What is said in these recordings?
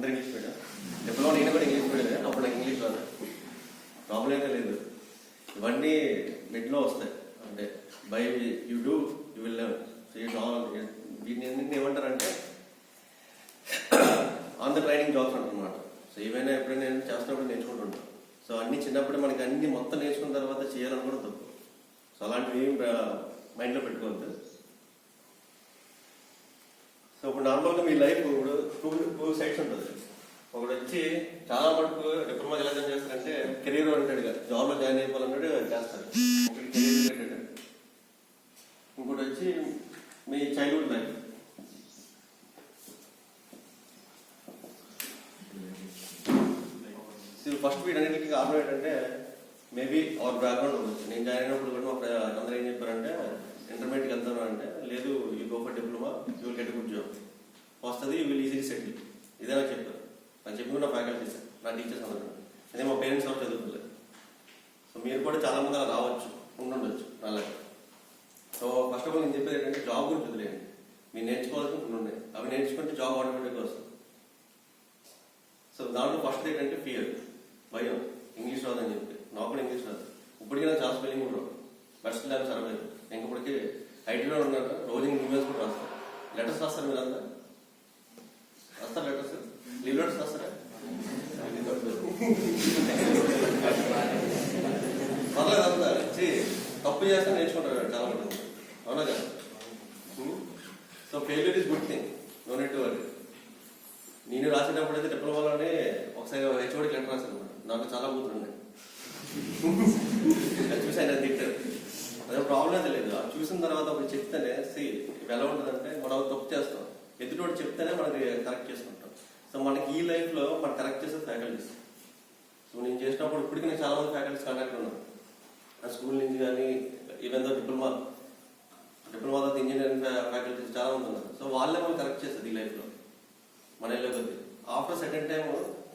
అందరూ English medium. Diploma నేను కూడా ఇంగ్లీష్ మీడియం. అప్పుడు నాకు ఇంగ్లీష్ రాదు, ప్రాబ్లం అయితే లేదు. ఇవన్నీ మిడ్లో వస్తాయి. అంటే by you do you will learn. దీన్ని ఎందుకు ఏమంటారంటే ఆన్ ద ట్రైనింగ్ జాబ్స్ అంటారనమాట. సో ఏవైనా ఎప్పుడైనా నేను చేస్తున్నప్పుడు నేర్చుకుంటుంటాను. సో అన్ని చిన్నప్పుడు మనకి అన్ని మొత్తం నేర్చుకున్న తర్వాత చేయాలని కూడా తప్పు. సో అలాంటివి ఏం మైండ్లో పెట్టుకోవద్దు. సో ఇప్పుడు నార్మల్గా మీ లైఫ్ ఇప్పుడు టూ సైడ్స్ ఉంటుంది. ఒకటి వచ్చి చాలా మటుకు డిప్లొమా ఎలా జాయిన్ చేస్తారంటే కెరీర్ ఓరియంటెడ్ గా జాబ్లో జాయిన్ అయిపోవాలన్నట్టు చేస్తారు. ఒకటి కెరీర్ రిలేటెడ్, ఇంకోటి వచ్చి మీ చైల్డ్హుడ్ లైఫ్. ఫస్ట్ వీటన్నిటికీ కారణం ఏంటంటే మేబీ అవర్ బ్యాక్గ్రౌండ్ ఉండొచ్చు. నేను జాయిన్ అయినప్పుడు కూడా మా అందరూ ఏం చెప్పారంటే ఇంటర్మీడియట్కి వెళ్తాను అంటే లేదు, you go for diploma, you will get good job వస్తుంది, యూ విల్ ఈజీలీ సెటిల్. ఇదే నాకు చెప్పారు. నాకు చెప్పి నా ఫ్యాకల్టీస్, నా టీచర్స్ అందరూ. అదే మా పేరెంట్స్ ఎవరు చదువుకోలేదు. సో మీరు కూడా చాలా మంది అలా రావచ్చు, ఉండుండొచ్చు అలాగే. సో ఫస్ట్ ఆఫ్ ఆల్ నేను చెప్పేది ఏంటంటే జాబ్ గురించి వదిలేయండి. మీరు నేర్చుకోవాల్సిన కొన్ని ఉన్నాయి, అవి నేర్చుకుంటే జాబ్ ఆటోమేటిక్గా వస్తుంది. సో దాంట్లో ఫస్ట్ ఏంటంటే ఫియర్, భయం. ఇంగ్లీష్ రాదని చెప్పి నాకు కూడా ఇంగ్లీష్ రాదు. ఇప్పటికీ నాకు చాలా స్పెల్లింగ్ కూడా రాదు. But still I'm survive. నేను ఇప్పటికీ ఐటీలో ఉన్నాక రోజు ఈమెయిల్స్ కూడా రాస్తాను. లెటర్స్ రాస్తారు మీరు అంతా రాస్తారు, లెటర్స్ లీవ్ లెటర్స్ రాస్తారా? పర్లేదు అంతా తప్పు చేస్తే నేర్చుకుంటారు చాలా మంది, అవునా కదా? So failure is good thing, no need to worry. నేను రాసేటప్పుడు అయితే డిప్లొమాలోనే ఒకసారి హెచ్ఓడికి లెటర్ రాశాను. నాకు చాలా బూతులు ఉన్నాయి. అది చూసి ఆయన తిట్టారు. అదే ప్రాబ్లం అయితే లేదు. అది చూసిన తర్వాత ఒకటి చెప్తేనే ఇవి ఎలా ఉంటుందంటే మనం తప్పు చేస్తాం, ఎదుటి చెప్తేనే మనకి కరెక్ట్ చేసుకుంటాం. సో మనకి ఈ లైఫ్లో మనం కరెక్ట్ చేసే ఫ్యాకల్టీస్. సో నేను చేసినప్పుడు ఇప్పటికీ నేను చాలా మంది ఫ్యాకల్టీస్ కాంటాక్ట్ ఉన్నాను. ఆ స్కూల్ నుంచి కానీ ఈవెన్ దో డిప్లొమా తర్వాత ఇంజనీరింగ్ ఫ్యాకల్టీస్ చాలా మంది ఉన్నారు. సో వాళ్ళే మనం కరెక్ట్ చేస్తుంది ఈ లైఫ్లో మన వెళ్ళకొద్ది. ఆఫ్టర్ సెకండ్ టైం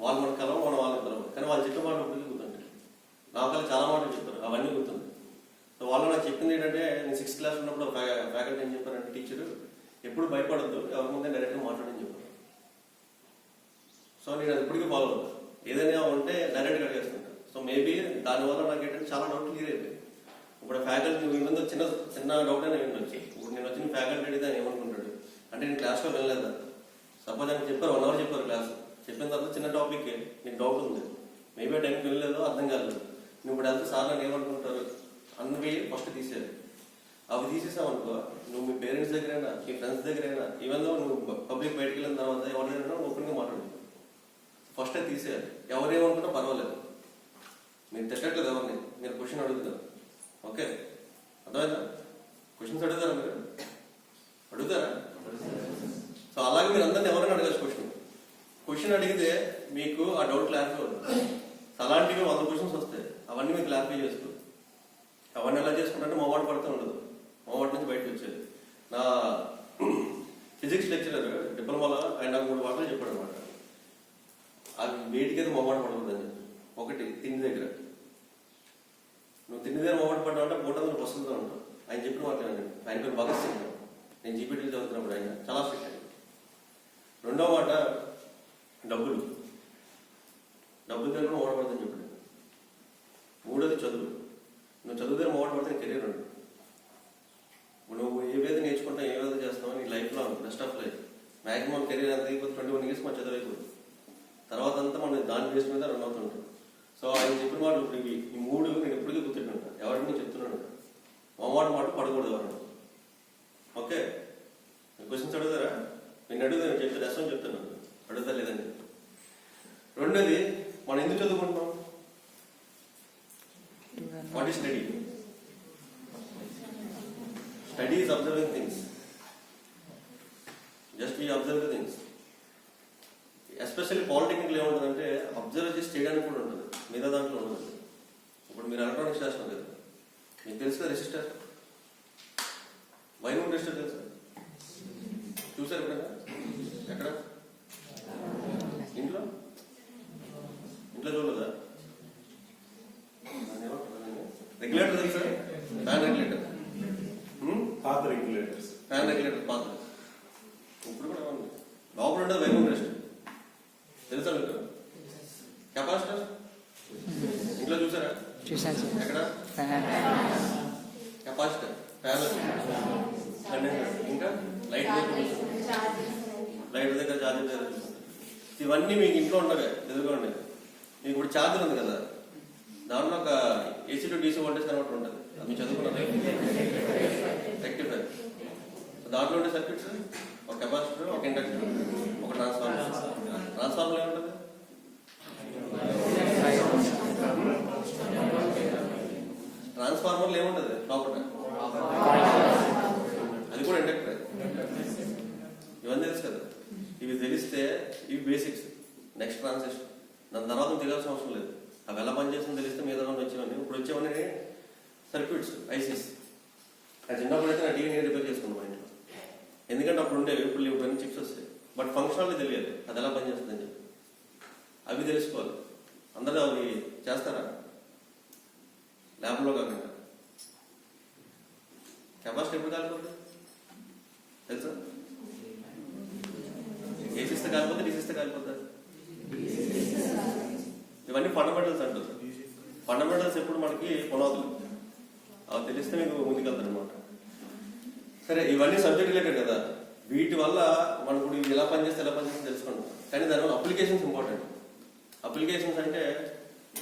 వాళ్ళు మనకు కలవ, మనం వాళ్ళకి కలవ. కానీ వాళ్ళు చెప్పే మాట ఇప్పటికీ గుర్తుంటాయి. నాకు చాలా మాటలు చెప్పారు, అవన్నీ గుర్తుంది. సో వాళ్ళు నాకు చెప్పింది ఏంటంటే, నేను 6th క్లాస్ ఉన్నప్పుడు ఫ్యాకల్టీ ఏం చెప్పారంటే, టీచర్ ఎప్పుడు భయపడద్దు, ఎవరి ముందే డైరెక్ట్గా మాట్లాడని చెప్పారు. సో నేను అది ఇప్పటికీ ఫాలో అవుతాను. ఏదైనా ఉంటే డైరెక్ట్గా అడిగేస్తుంటాను. సో మేబీ దానివల్ల నాకు ఏంటంటే చాలా డౌట్ క్లియర్ అయిపోయింది. ఇప్పుడు ఫ్యాకల్టీ మీద చిన్న చిన్న డౌట్ అయినా ఉండొచ్చు. ఇప్పుడు నేను వచ్చిన ఫ్యాకల్టీ అడిగితే ఏమనుకుంటాడు అంటే, నేను క్లాస్లో వెళ్ళలేదా? సపోజ్ అని చెప్పారు, 1 hour చెప్పారు క్లాస్. చెప్పిన తర్వాత చిన్న టాపిక్ నీకు డౌట్ ఉంది, మేబీ టైంకి వెళ్ళలేదు, అర్థం కాలేదు. నువ్వు ఇప్పుడు వెళ్తే సార్ నన్ను ఏమనుకుంటారు అన్నవి ఫస్ట్ తీసేయాలి. అవి తీసేసావనుకో, నువ్వు మీ పేరెంట్స్ దగ్గరైనా, మీ ఫ్రెండ్స్ దగ్గరైనా, ఈవెన్ దో నువ్వు పబ్లిక్ బయటకు వెళ్ళిన తర్వాత ఎవరి దగ్గరైనా ఓపెన్గా మాట్లాడు. ఫస్ట్ అది తీసేయాలి. ఎవరేమనుకున్నా పర్వాలేదు, మీరు తిట్టట్లేదు ఎవరిని, మీరు క్వశ్చన్ అడుగుతారు. ఓకే, అర్థమైందా? క్వశ్చన్స్ అడుగుతారా మీరు? అడుగుతారా? సో అలాగే మీరు అందరినీ ఎవరైనా అడగచ్చు. క్వశ్చన్ అడిగితే మీకు ఆ డౌట్ క్లారిఫై అవుతుంది. అలాంటివి 100 క్వశ్చన్స్ వస్తాయి, అవన్నీ మీకు క్లారిఫై చేసుకో. అవన్నీ ఎలా చేసుకుంటే మొవాట పడుతూ ఉండదు, మొవాట నుంచి బయటకు వచ్చేది. నా ఫిజిక్స్ లెక్చరర్ డిప్లొమాలో ఆయన నాకు 3 మాటలు చెప్పాడు అనమాట. అది వేటికైతే మొవాట పడకూడదని చెప్పి. ఒకటి, తిండి దగ్గర. నువ్వు తిండి దగ్గర మొవాట పడ్డావు అంటే పూట నువ్వు వస్తుందో ఉంటావు. ఆయన చెప్పిన మాట్లాడండి. ఆయన పేరు భగత్ సింగ్. నేను జీపీటీలు చదువుతున్నప్పుడు ఆయన చాలా స్ట్రిక్ట్. రెండో మాట, డబ్బులు దగ్గర మొవాటపడతాను చెప్పాడు. మూడోది, చదువు. నువ్వు చదువు దగ్గర మొవాటపడితే కెరీర్ ఉండదు. నువ్వు ఏవేది నేర్చుకుంటావు, ఏవేది చేస్తావు నీ లైఫ్లో best of life. Maximum career ఎంత అయిపోతుంది, 21 years మన చదువు అయిపోతుంది. తర్వాత అంతా మనం దాని బేస్ మీద రన్ అవుతుంటాం. సో ఆయన చెప్పిన మాట ఇప్పుడు ఈ 3 నేను ఎప్పటికీ గుర్తుంటాను. ఎవరికి చెప్తున్నాను, మొవాట మాట పడకూడదు ఎవరన్నా. ఓకే, క్వశ్చన్స్ అడుగుతారా? నేను అడుగుతాను, చెప్తే రెస్పాన్స్ చెప్తున్నాను, అడుగుతా లేదండి. రెండోది, మనం ఎందుకు చదువుకుంటున్నాం? What is study? Study is observing things. Just we observe the things. Especially పాలిటెక్నిక్లో ఏముంటుందంటే అబ్జర్వ్ చేసి చేయడానికి కూడా ఉంటుంది, మిగతా దాంట్లో ఉంటుంది. ఇప్పుడు మీరు ఎలక్ట్రానిక్స్ చేస్తున్నారు కదా, మీకు తెలుసు కదా రెసిస్టర్, వైర్ రెసిస్టర్ తెలుసా? చూసారు ఎప్పుడైనా? ఎక్కడ? ఇంట్లో చూడలేదా? రెగ్యులేటర్ తెలుసా? ఫ్యాన్ రెగ్యులేటర్, పాత రెగ్యులేటర్స్, ఫ్యాన్ రెగ్యులేటర్ పాత. ఇప్పుడు కూడా లోపల ఉండదు వైర్ రెసిస్టర్. చూసాను సార్. ఎక్కడ కెపాసిటర్, ప్యానల్, కండెన్సర్, ఇంకా లైట్ దగ్గర ఛార్జర్ దగ్గర ఇవన్నీ మీకు ఇంట్లో ఉండవే ఎదురుకోండి. మీకు ఇప్పుడు ఛార్జర్ ఉంది కదా, దాంట్లో ఒక AC to DC voltage converter ఉంటుంది. అది మీరు చదువుకున్నది రెక్టిఫైర్. దాంట్లో ఉండే సర్క్యూట్స్ ఒక కెపాసిటర్, ఒక ఇండక్టర్, ఒక ట్రాన్స్ఫార్మర్. ట్రాన్స్ఫార్మర్ ఏముంటుంది? ట్రాన్స్ఫార్మర్లు ఏముంటుంది లోపల? అది కూడా ఇండక్టర్. ఇవన్నీ తెలుసు కదా. ఇవి తెలిస్తే ఇవి బేసిక్స్. నెక్స్ట్ ట్రాన్సిస్టర్, దాని తర్వాత తెలియాల్సిన అవసరం లేదు. అవి ఎలా పనిచేస్తుందో తెలిస్తే మీద వచ్చేవన్నీ. ఇప్పుడు వచ్చేవన్నీ సర్క్యూట్స్, ఐసీస్. అది చిన్నప్పుడు అయితే నా టీవీ నేను రిపేర్ చేసుకున్నాను మా ఇంట్లో. ఎందుకంటే అప్పుడు ఉండేవి, ఇప్పుడు ఇవన్నీ చిప్స్ వస్తాయి. బట్ ఫంక్షనాలిటీ తెలియదు, అది ఎలా పనిచేస్తుందని చెప్పి. అవి తెలుసుకోవాలి. అందరూ అవి చేస్తారా? ల్యాబ్లో కాకుండా. కెపాసిటీ ఎప్పుడు కాలిపోతుంది తెలుసా? ఏసిస్తే కాలిపోతే, డీసిస్తే కాలిపోతుంది. ఇవన్నీ ఫండమెంటల్స్ అంటారు. ఫండమెంటల్స్ ఎప్పుడు మనకి పునాదులు. అవి తెలిస్తే మీకు ముందుకెళ్తారు అనమాట. సరే, ఇవన్నీ సబ్జెక్ట్ రిలేటెడ్ కదా. వీటి వల్ల మనకు ఇవి ఎలా పనిచేస్తే తెలుసుకోండి. కానీ దానివల్ల అప్లికేషన్స్ ఇంపార్టెంట్. అప్లికేషన్స్ అంటే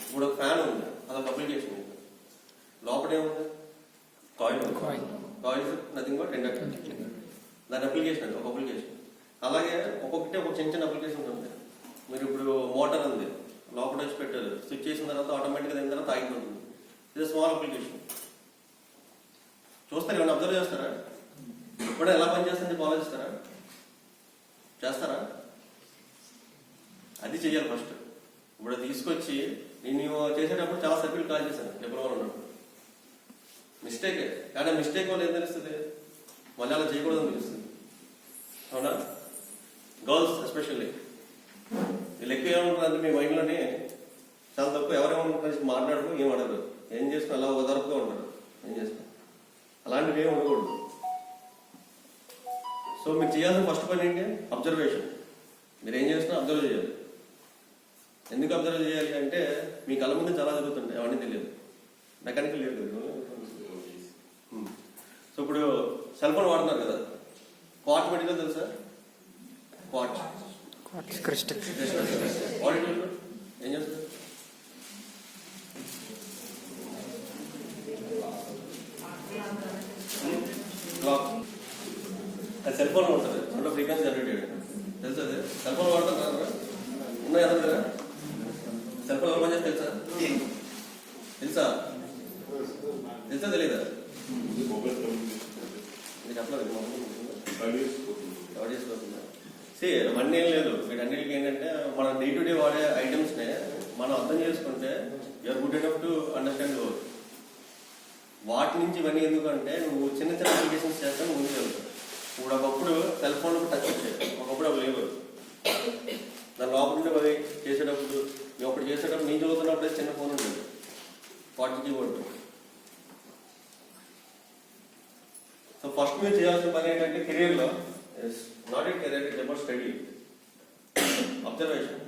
ఇప్పుడు ఒక ఫ్యాన్ ఉంది, అదొక అప్లికేషన్. లోపల ఏముంది? Coil. Coil nothing but inductor. దాని అప్లికేషన్ అండి, ఒక అప్లికేషన్. అలాగే ఒక్కొక్కటి ఒక చిన్న చిన్న అప్లికేషన్స్ ఉంటాయి. మీరు ఇప్పుడు మోటార్ ఉంది, లోపల వచ్చి పెట్టారు, స్విచ్ చేసిన తర్వాత ఆటోమేటిక్గా అయిన తర్వాత ఆగిపోతుంది. ఇది స్మాల్ అప్లికేషన్. చూస్తారు, ఏమైనా అబ్జర్వ్ చేస్తారా? ఇప్పుడు ఎలా పనిచేస్తుంది ఆలోచిస్తారా? చేస్తారా? అది చెయ్యాలి ఫస్ట్. ఇప్పుడు తీసుకొచ్చి నేను చేసేటప్పుడు చాలా సర్క్యూట్ కాల్ చేశాను డిప్లొమా ఉన్నప్పుడు. మిస్టేకే, కానీ మిస్టేక్ వల్ల ఏం తెలుస్తుంది? మళ్ళీ అలా చేయకూడదని తెలుస్తుంది. అవునా? గర్ల్స్ ఎస్పెషల్లీ వీళ్ళు ఎక్కువ ఏమంటారు మీ మైండ్లోనే చాలా తక్కువ. ఎవరేమనుకుంటారు, మాట్లాడరు, ఏం అడగరు, ఏం చేసుకుని అలా వదరపుగా ఉంటారు. ఏం చేస్తాం, అలాంటివి ఏమి ఉండకూడదు. సో మీరు చేయాల్సిన ఫస్ట్ పని ఏంటి? అబ్జర్వేషన్. మీరు ఏం చేస్తున్నా అబ్జర్వ్ చేయాలి. ఎందుకు అబ్జర్వ్ చేయాలి అంటే మీ కళ్ళ ముందు చాలా జరుగుతుంటాయి, అవన్నీ తెలియదు. మెకానికల్ లేదు కదా. సో ఇప్పుడు సెల్ ఫోన్ వాడుతున్నారు కదా, క్వార్ట్జ్ మెటీరియల్ తెలుసా? Quartz crystal. ఆడిటర్ ఏం చేస్తారు? క్లాక్. అది సెల్ ఫోన్ ఉంటుంది, అంటే ఫ్రీక్వెన్సీ జనరేట్ చేయడం తెలుసా? అది సెల్ ఫోన్ వాడుతున్నారు ఉన్నాయి కదా దగ్గర. సెల్ ఫోన్ ఎవరు పనిచేస్తే తెలుసా? తెలుసా తెలీదా? అవన్నీ ఏం లేదు. వీటన్నిటికీ ఏంటంటే మన డే టు డే వాడే ఐటమ్స్ నే మనం అర్థం చేసుకుంటే you're good enough to understand your. వాటి నుంచి ఇవన్నీ ఎందుకంటే నువ్వు చిన్న చిన్న అప్లికేషన్స్ చేస్తే నువ్వు ముందుకు వెళ్తావు. ఇప్పుడు ఒకప్పుడు సెల్ ఫోన్ టచ్ వచ్చాయి, ఒకప్పుడు అవి లేవు. దాని లోపల ఉంటే అవి చేసేటప్పుడు నేను ఒకటి చేసేటప్పుడు నేను చదువుతున్నప్పుడే చిన్న ఫోన్ ఉండేది, 40 కీబోర్డ్. సో ఫస్ట్ మీరు చేయాల్సిన పని ఏంటంటే కెరీర్లో not a career, it's about study, observation.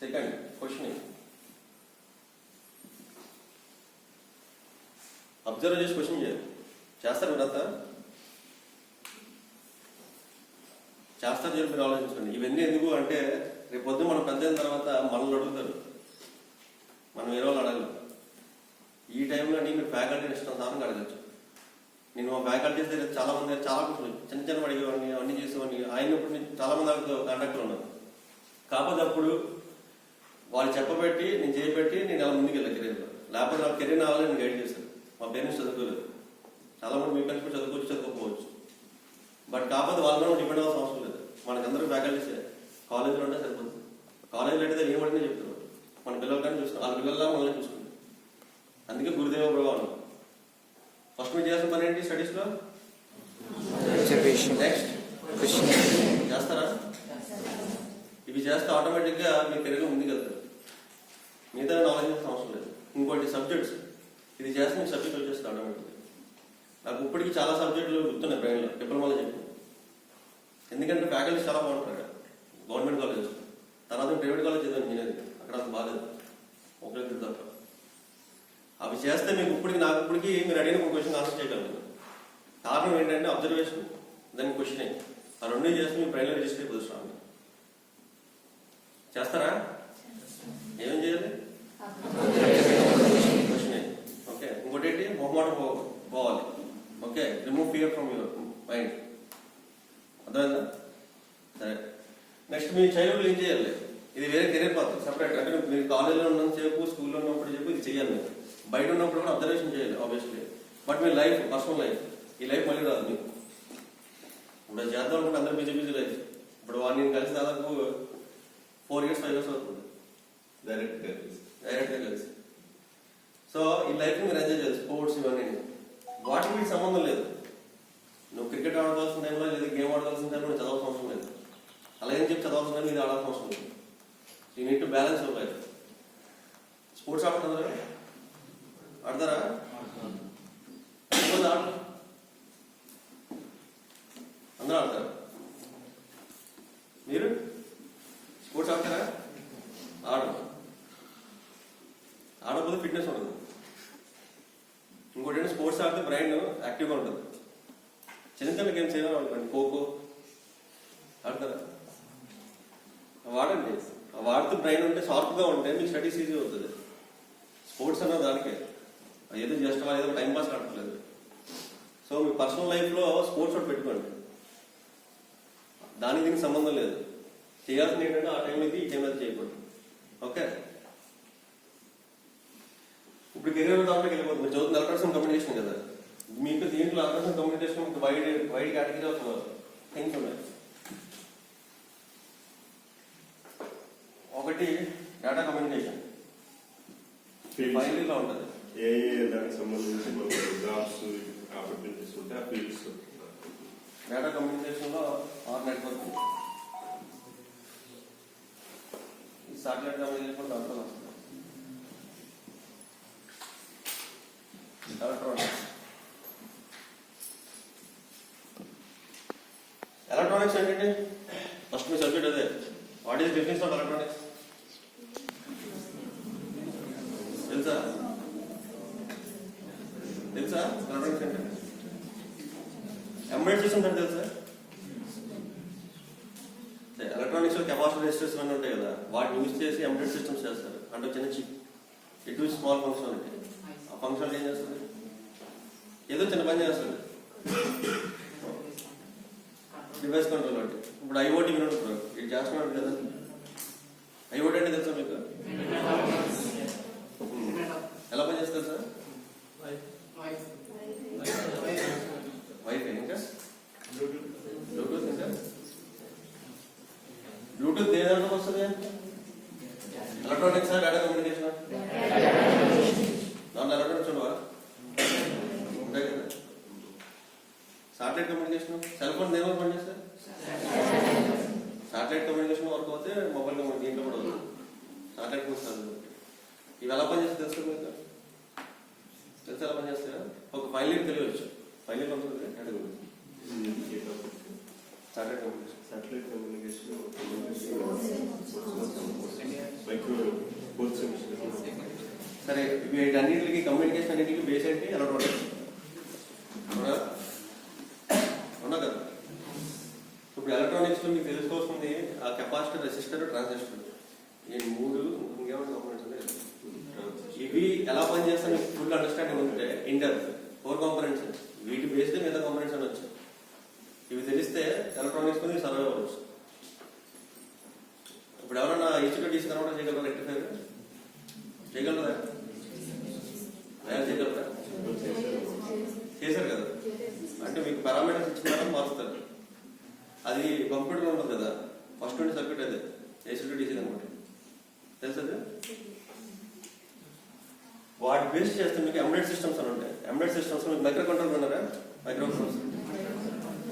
Second questioning. Observe చేసి క్వశ్చన్ చేయాలి. చేస్తారు మీరంతా? చేస్తారు చెప్పి మీరు ఆలోచించండి. ఇవన్నీ ఎందుకు అంటే రేపు పొద్దున్న మనం పెద్ద అయిన తర్వాత మనల్ని అడుగుతారు, మనం వేరే వాళ్ళు అడగలు. ఈ టైంలో మీరు ఫ్యాకల్టీని ఇష్టానుసారంగా అడగచ్చు. నేను మా ఫ్యాకల్టీస్ దగ్గర చాలా మంది చాలా క్వశ్చన్ చిన్న చిన్న అడిగేవాడిని, అవన్నీ చేసేవాడిని. ఆయనప్పుడు చాలా మంది కాంటాక్ట్లో ఉన్నారు. కాకపోతే అప్పుడు వాళ్ళు చెప్పబెట్టి నేను చేయబెట్టి నేను అలా ముందుకు వెళ్ళాను కెరీర్లో. లేకపోతే నాకు కెరీర్ రావాలని నేను గైడ్ చేశాను. మా పేరెంట్స్ చదువుకోలేదు, చాలా మంది మీ పేరెంట్స్ కూడా చదువుకోవచ్చు, చదువుకోకపోవచ్చు. బట్ కాకపోతే వాళ్ళ మీద డిపెండ్ అవ్వాల్సిన అవసరం లేదు. మనకందరూ ఫ్యాకల్టీసే. కాలేజీలో ఉంటే సరిపోతుంది. కాలేజీలో అయితే ఏమంటే చెప్తారు, మన పిల్లలు కానీ చూసుకుని వాళ్ళ పిల్లల్లా మనల్ని చూసుకుంటారు. అందుకే గురుదేవ ప్రభావం. ఫస్ట్ మీరు చేయాల్సిన పని ఏంటి స్టడీస్లో? నెక్స్ట్ చేస్తారా? ఇవి చేస్తే ఆటోమేటిక్గా మీ కెరీర్లో ముందుకు వెళ్తారు. మిగతా నాలెడ్జ్ అవసరం లేదు. ఇంకోటి సబ్జెక్ట్స్, ఇది చేస్తే మీకు సబ్జెక్ట్ వచ్చేస్తుంది ఆటోమేటిక్గా. నాకు ఇప్పటికీ చాలా సబ్జెక్టులు గుర్తున్నాయి బ్రెయిన్లో, డిప్లొమాలో చెప్పిన. ఎందుకంటే ఫ్యాకల్టీ చాలా బాగుంటారు గవర్నమెంట్ కాలేజెస్. తర్వాత నేను ప్రైవేట్ కాలేజ్ చదివాను ఇంజనీరింగ్, అక్కడ అంత బాగాలేదు, ఒకరికి తప్ప. అవి చేస్తే మీకు ఇప్పటికి నాకు ఇప్పటికి మీరు అడిగిన ఒక క్వశ్చన్ ఆన్సర్ చేయగలను. కారణం ఏంటంటే అబ్జర్వేషన్, దాని క్వశ్చన్. ఆ రెండు చేస్తే మీ బ్రెయిన్లో రిజిస్టర్ అయిపోతుంది స్ట్రాంగ్. చేస్తారా? ఏమేం చేయాలి? క్వశ్చన్. ఓకే, ఇంకోటి ఏంటి, మొహమాటం పోవాలి. Okay, remove fear from your mind. అర్థమైందా? సరే, నెక్స్ట్ మీ చైల్డ్హుడ్ ఏం చేయాలి? ఇది వేరే కెరీర్ పాత్ర సపరేట్. అంటే మీరు కాలేజ్లో ఉన్నంత సేపు, స్కూల్లో ఉన్నప్పుడు చెప్పు ఇది చేయాలి. మీరు బయట ఉన్నప్పుడు కూడా అబ్జర్వేషన్ చేయాలి obviously. But me life, personal life, ఈ లైఫ్ మళ్ళీ రాదు మీకు. ఇప్పుడు చేద్దాం అనుకుంటే అందరూ బిజీ బిజీ లైఫ్. ఇప్పుడు నేను కలిసి దాదాపు 4 years 5 years అవుతుంది డైరెక్ట్గా కలిసి. సో ఈ లైఫ్ మీరు ఎంజాయ్ చేయాలి. స్పోర్ట్స్ ఇవన్నీ వాటికి వీటికి సంబంధం లేదు. నువ్వు క్రికెట్ ఆడుకోవాల్సిన టైంలో లేదా గేమ్ ఆడుకోవాల్సిన టైంలో చదవాల్సిన అవసరం లేదు. అలాగని చెప్పి చదవాల్సిన టైం ఇది ఆడాల్సిన అవసరం లేదు. You need to balance your life. Sports ఆడుతున్నారా? ఆడతారా? ఆడతారు, అందరూ ఆడతారు. మీరు స్పోర్ట్స్ ఆడతారా? ఆడకపోతే ఫిట్నెస్ ఉండదు. ఇంకోటి స్పోర్ట్స్ ఆడితే బ్రెయిన్ యాక్టివ్గా ఉంటుంది. చిన్న చిన్న గేమ్స్ ఏమైనా ఆడుకోండి, ఖోఖో ఆడతారా? వాడండి. వాడుతూ బ్రెయిన్ ఉంటే, షార్ప్గా ఉంటే మీకు స్టడీస్ ఈజీ అవుతుంది. స్పోర్ట్స్ అన్న దానికే, ఏదో జస్ట్ ఏదో టైం పాస్ ఆడట్లేదు. సో మీ పర్సనల్ లైఫ్లో స్పోర్ట్స్ ఒకటి పెట్టుకోండి. దానికి దీనికి సంబంధం లేదు. చేయాల్సింది ఏంటంటే ఆ టైం ఇది, ఈ టైం అది చేయకూడదు. ఓకే, ఇప్పుడు కెరీర్ దాంట్లోకి వెళ్ళిపోతుంది. మీరు చదువుతున్న ఎలక్ట్రానిక్స్ కమ్యూనికేషన్ కదా, మీకు దీంట్లో ఎలక్ట్రానిక్స్ కమ్యూనికేషన్ మీకు వైడ్ కేటగిరీ ఆఫ్ థింగ్స్ ఉన్నాయి. ఒకటి డేటా కమ్యూనికేషన్, ఫైనల్ లో ఉంటుంది. ఏ దానికి సంబంధించి జాబ్స్ ఆపర్చునిటీస్ ఉంటాయి ఆ ఫీల్డ్స్. డేటా కమ్యూనికేషన్ లో ఆర్ నెట్వర్క్, ఈ సాటిలైట్ కమ్యూనికేషన్ దాంట్లో వస్తుంది. ఎలక్ట్రానిక్స్ ఏంటంటే ఫస్ట్ మీ సబ్జెక్ట్ అదే. What is definition of electronics తెలుసా? ఎలక్ట్రానిక్స్ అంటే ఎంబెడెడ్ సిస్టమ్స్ అంటే తెలుసా? ఎలక్ట్రానిక్స్ లో కెపాసిటర్ రెసిస్టర్స్ అన్నీ ఉంటాయి కదా, వాటిని యూజ్ చేసి ఎంబెడెడ్ సిస్టమ్స్ చేస్తారు. అంటే చిన్న chip, it is small functionality. ఆ ఫంక్షన్ ఏం చేస్తుంది? ఏదో చిన్న పని చేస్తుంది. డివైస్ కంట్రోల్ అంటే ఇప్పుడు ఐఓటీ వినప్పుడు ఇది చేస్తున్నాడు కదా. ఐఓటీ అంటే తెలుసా మీకు? ఎలా పని చేస్తారు సార్? వైఫై, ఇంకా బ్లూటూత్, ఇంకా బ్లూటూత్ ఏ దాంట్లోకి వస్తుంది? Electronics, data communication. దాంట్లో ఎలక్ట్రానిక్స్ ఉండవా? ఉంటాయి కదా. సాటిలైట్ కమ్యూనికేషన్, సెల్ ఫోన్ దేని వరకు పనిచేస్తారు? సాటిలైట్ కమ్యూనికేషన్ వర్క్ అవుతే మొబైల్ కమ్యూనికేషన్ దీంట్లో కూడా అవుతుంది. సాటిలైట్ కమ్యూనికేషన్ ఇవి ఎలా పనిచేస్తే తెలుసు మీకు? తెలుసు ఎలా పనిచేస్తాయా? ఒక ఫైనల్ ఇయర్ తెలియవచ్చు. ఫైనల్ ఇయర్ ఉంటుంది సాటిలైట్ కమ్యూనికేషన్. సాటిలైట్ కమ్యూనికేషన్ సరే, వీటన్నిటికి కమ్యూనికేషన్ అన్నింటికి బేస్ ఏంటి? ఎలక్ట్రానిక్స్. ఉన్నా కదా. ఇప్పుడు ఎలక్ట్రానిక్స్ లో మీకు తెలుసుకోవాల్సింది ఆ కెపాసిటర్, రెసిస్టర్, ట్రాన్సిస్టర్. ఈ మూడు ఇంకేమైనా కాంపోనెంట్స్. ఇవి ఎలా పనిచేస్తాయి మీకు ఫుల్ అండర్స్టాండింగ్ ఉంటే ఇంటర్ 4 కాంపోనెంట్స్, వీటి బేస్డ్ మిగతా కాంపోనెంట్స్ అని వచ్చాయి. ఇవి తెలిస్తే ఎలక్ట్రానిక్స్ మీద సర్వే అవ్వచ్చు. ఇప్పుడు ఎవరైనా ఈసీ డీసీ కన్వర్టర్ చేయగలరా? రెక్టిఫైర్ చేయగలరా? తయారు చేయగలరా? చేశారు కదా. అంటే మీకు పారామీటర్స్ ఇచ్చిన తర్వాత మారుస్తారు. అది కంప్యూటర్లో ఉంటుంది కదా, ఫస్ట్ నుండి సర్క్యూట్ అదే ఏసీ డీసీ కన్వర్టర్ తెలుసు. వాటి బేస్ చేస్తే మీకు ఎంబెడెడ్ సిస్టమ్స్ అని ఉంటాయి. ఎంబెడెడ్ సిస్టమ్స్ మీకు మైక్రో కంట్రోల్ ఉన్నారా? Micro controls.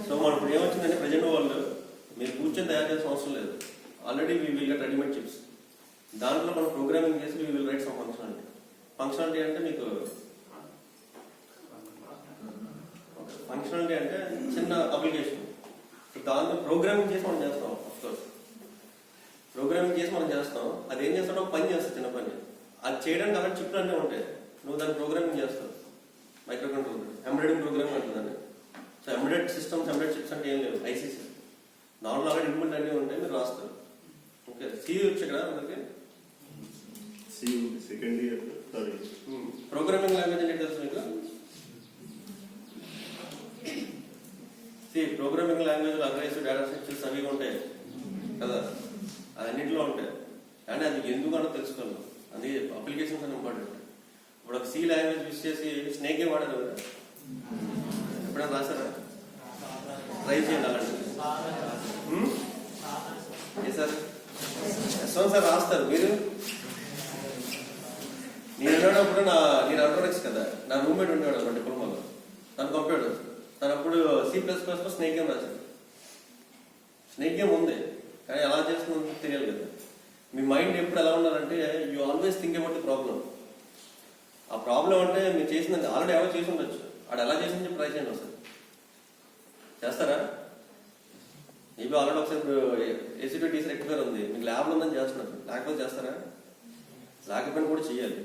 సో మనం ఇప్పుడు ఏమొచ్చిందంటే ప్రజెంట్ వాళ్ళు మీరు కూర్చొని తయారు చేయాల్సిన అవసరం లేదు. Already we will get readymade chips. దాంట్లో మనం ప్రోగ్రామింగ్ చేసి we will write some functionality. Functionality అంటే మీకు ఫంక్షనాలిటీ అంటే చిన్న అప్లికేషన్. దాంట్లో ప్రోగ్రామింగ్ చేసి మనం చేస్తాం. అఫ్కోర్స్ ప్రోగ్రామింగ్ చేసి మనం చేస్తాం. అది ఏం చేస్తాడో ఒక పని చేస్తాం, చిన్న పని. అది చేయడానికి అలాంటి చిప్లు అన్నీ ఉంటాయి. నువ్వు దాన్ని ప్రోగ్రామింగ్ చేస్తావు. మైక్రో కంట్రోలర్ ఎంబెడెడ్ ప్రోగ్రామింగ్ అంటుందని. So embedded systems, embedded chips అంటే ఏం లేవు, ఐసీసీ నార్మల్ అలాగే ఇంప్లిమెంట్ అన్నీ ఉంటాయి, మీరు రాస్తారు. ఓకే, సి వచ్చి ఇక్కడ మనకి second year third year. Programming language అంటే తెలుసు మీకు? Programming language agrees data structures అవి ఉంటాయి కదా, అది అన్నింటిలో ఉంటాయి. కానీ అది ఎందుకు అన్నో తెలుసుకోవాలి. అది అప్లికేషన్స్ అని ఇంపార్టెంట్. ఇప్పుడు ఒక సి లాంగ్వేజ్ యూస్ చేసి స్నేక్ గేమ్ వాడారు కదా, ఎప్పుడైనా రాసారా? ట్రై చేయండి అలాంటిది. ఏ సార్ యశ్వంత్ సార్ రాస్తారు. మీరు నేను వెళ్ళినప్పుడు నేను ఎలక్ట్రానిక్స్ కదా, నా రూమ్మేట్ ఉండేవాడు అనమాట డిప్లొమాలో. తను కంప్యూటర్, తను అప్పుడు C++లో స్నేక్ గేమ్ రాశాడు. స్నేక్ గేమ్ ఉంది కానీ ఎలా చేస్తుందో తెలియాలి కదా. మీ మైండ్ ఎప్పుడు ఎలా ఉండాలంటే you always think about the problem. ఆ ప్రాబ్లం అంటే మీరు చేసింది ఆల్రెడీ ఎవరో చేసి ఉండొచ్చు, ఆడు ఎలా చేసింది చెప్పి ట్రై చేయండి ఒకసారి. చేస్తారా? ఇవి ఆల్రెడీ ఒకసారి AC/DC రెక్టిఫైర్ ఉంది, మీకు ల్యాబ్లో ఉందని చేస్తున్నారు, లేకపోతే చేస్తారా? లేకపోయినా కూడా చేయాలి.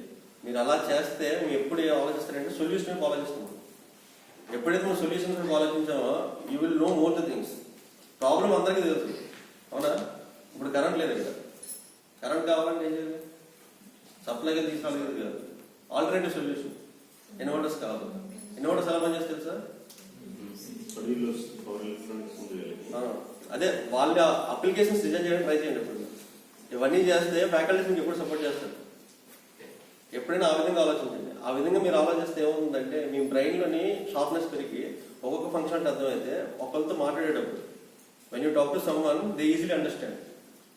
మీరు అలా చేస్తే మీరు ఎప్పుడు ఆలోచిస్తారంటే సొల్యూషన్ ఆలోచిస్తున్నాం. ఎప్పుడైతే మనం సొల్యూషన్ ఆలోచించామో you will know more the things. Problem అందరికీ తెలుసు, అవునా? ఇప్పుడు కరెంట్ లేదు కదా, కరెంట్ కావాలంటే ఏం చేయాలి? సప్లైగా తీసుకోవాలి కాదు, ఆల్టర్నేటివ్ సొల్యూషన్ ఇన్వర్టర్స్ కావాలి. ఇన్వర్టర్స్ ఎలా పనిచేస్తే తెలుసా? అదే వాళ్ళ అప్లికేషన్స్ డిజైన్ చేయడానికి ట్రై చేయండి. ఎప్పుడు ఇవన్నీ చేస్తే ఫ్యాకల్టీస్ మీకు ఎప్పుడు సపోర్ట్ చేస్తారు. ఎప్పుడైనా ఆ విధంగా ఆలోచించండి. ఆ విధంగా మీరు ఆలోచిస్తే ఏమవుతుందంటే మీ బ్రెయిన్లోని షార్ప్నెస్ పెరిగి ఒక్కొక్క ఫంక్షన్ అంటే అర్థమైతే ఒకరితో మాట్లాడేటప్పుడు when you talk to someone they easily understand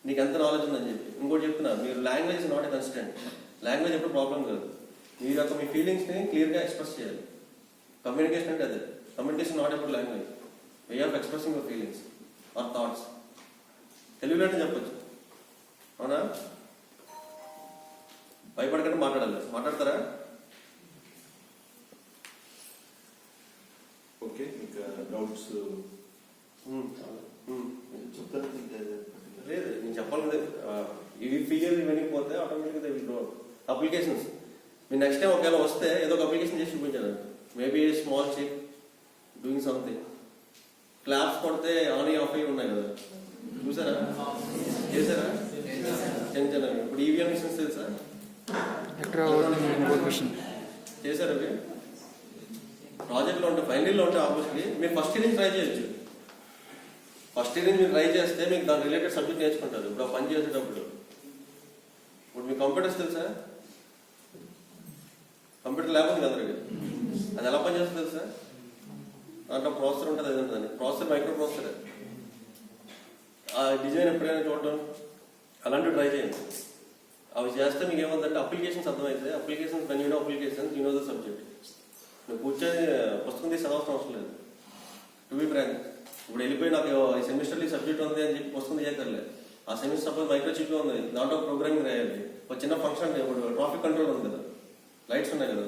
నీకు ఎంత నాలెడ్జ్ ఉందని చెప్పి. ఇంకోటి చెప్తున్నా, మీరు language not a constant. Language ఎప్పుడు ప్రాబ్లం కాదు. మీరు యొక్క మీ ఫీలింగ్స్ని క్లియర్గా ఎక్స్ప్రెస్ చేయాలి. కమ్యూనికేషన్ అంటే అదే. కమ్యూనికేషన్ నాట్ ఎప్పుడు language, way of expressing your feelings or thoughts. తెలుగులో అంటే చెప్పచ్చు, అవునా? భయపడకుండా మాట్లాడాలి. మాట్లాడతారా? ఓకే, ఇంకా డౌట్స్ చెప్తారా? లేదు, నేను చెప్పాలి కదా. ఇవి ఫీచర్స్ ఇవన్నీ పోతే ఆటోమేటిక్గా దే విల్ గ్రో. అప్లికేషన్స్ మీరు నెక్స్ట్ టైం ఒకవేళ వస్తే ఏదో ఒక అప్లికేషన్ చేసి చూపించాను. Maybe small chip doing something. Claps కొడితే ఆన్ ఆఫ్ అయ్యి ఉన్నాయి కదా, చూసారా? చేశారా? చిన్న చిన్న ఇప్పుడు ఈవీఎం మిషన్స్ తెలుసా? చేశారు. అవి ప్రాజెక్ట్లో ఉంటాయి, ఫైనల్లో ఉంటాయి. ఆబ్వియస్లీ మీరు ఫస్ట్ ఇయర్ నుంచి ట్రై చేయొచ్చు. ఫస్ట్ ఇయర్ నుంచి మీరు ట్రై చేస్తే మీకు దాని రిలేటెడ్ సబ్జెక్ట్ నేర్చుకుంటారు. ఇప్పుడు ఆ పని చేసేటప్పుడు ఇప్పుడు మీకు కంప్యూటర్స్ తెలుసా? కంప్యూటర్ ల్యాబ్ ఉంది అందరికి. అది ఎలా పని చేస్తుంది తెలుసా? దాంట్లో ప్రాసెసర్ ఉంటుంది, అది ఉంటుంది. Processor micro processor. ఆ డిజైన్ ఎప్పుడైనా చూడటం అలాంటివి ట్రై చేయండి. అవి చేస్తే మీకు ఏమంటే అప్లికేషన్స్ అర్థమైతే applications when you know applications you know the subject. నువ్వు కూర్చొని పుస్తకం తీసి చదవాల్సిన అవసరం లేదు. టు బి ఫ్రాంక్, ఇప్పుడు వెళ్ళిపోయి నాకు ఈ సెమిస్టర్లో ఈ సబ్జెక్ట్ ఉంది అని చెప్పి పుస్తకం తీయక్కర్లేదు. ఆ సెమిస్టర్ సపోజ్ మైక్రో చిప్ ఉంది, దాంట్లో ప్రోగ్రామింగ్ రాయాలి. ఒక చిన్న ఫంక్షన్, ఇప్పుడు ట్రాఫిక్ కంట్రోల్ ఉంది కదా, లైట్స్ ఉన్నాయి కదా,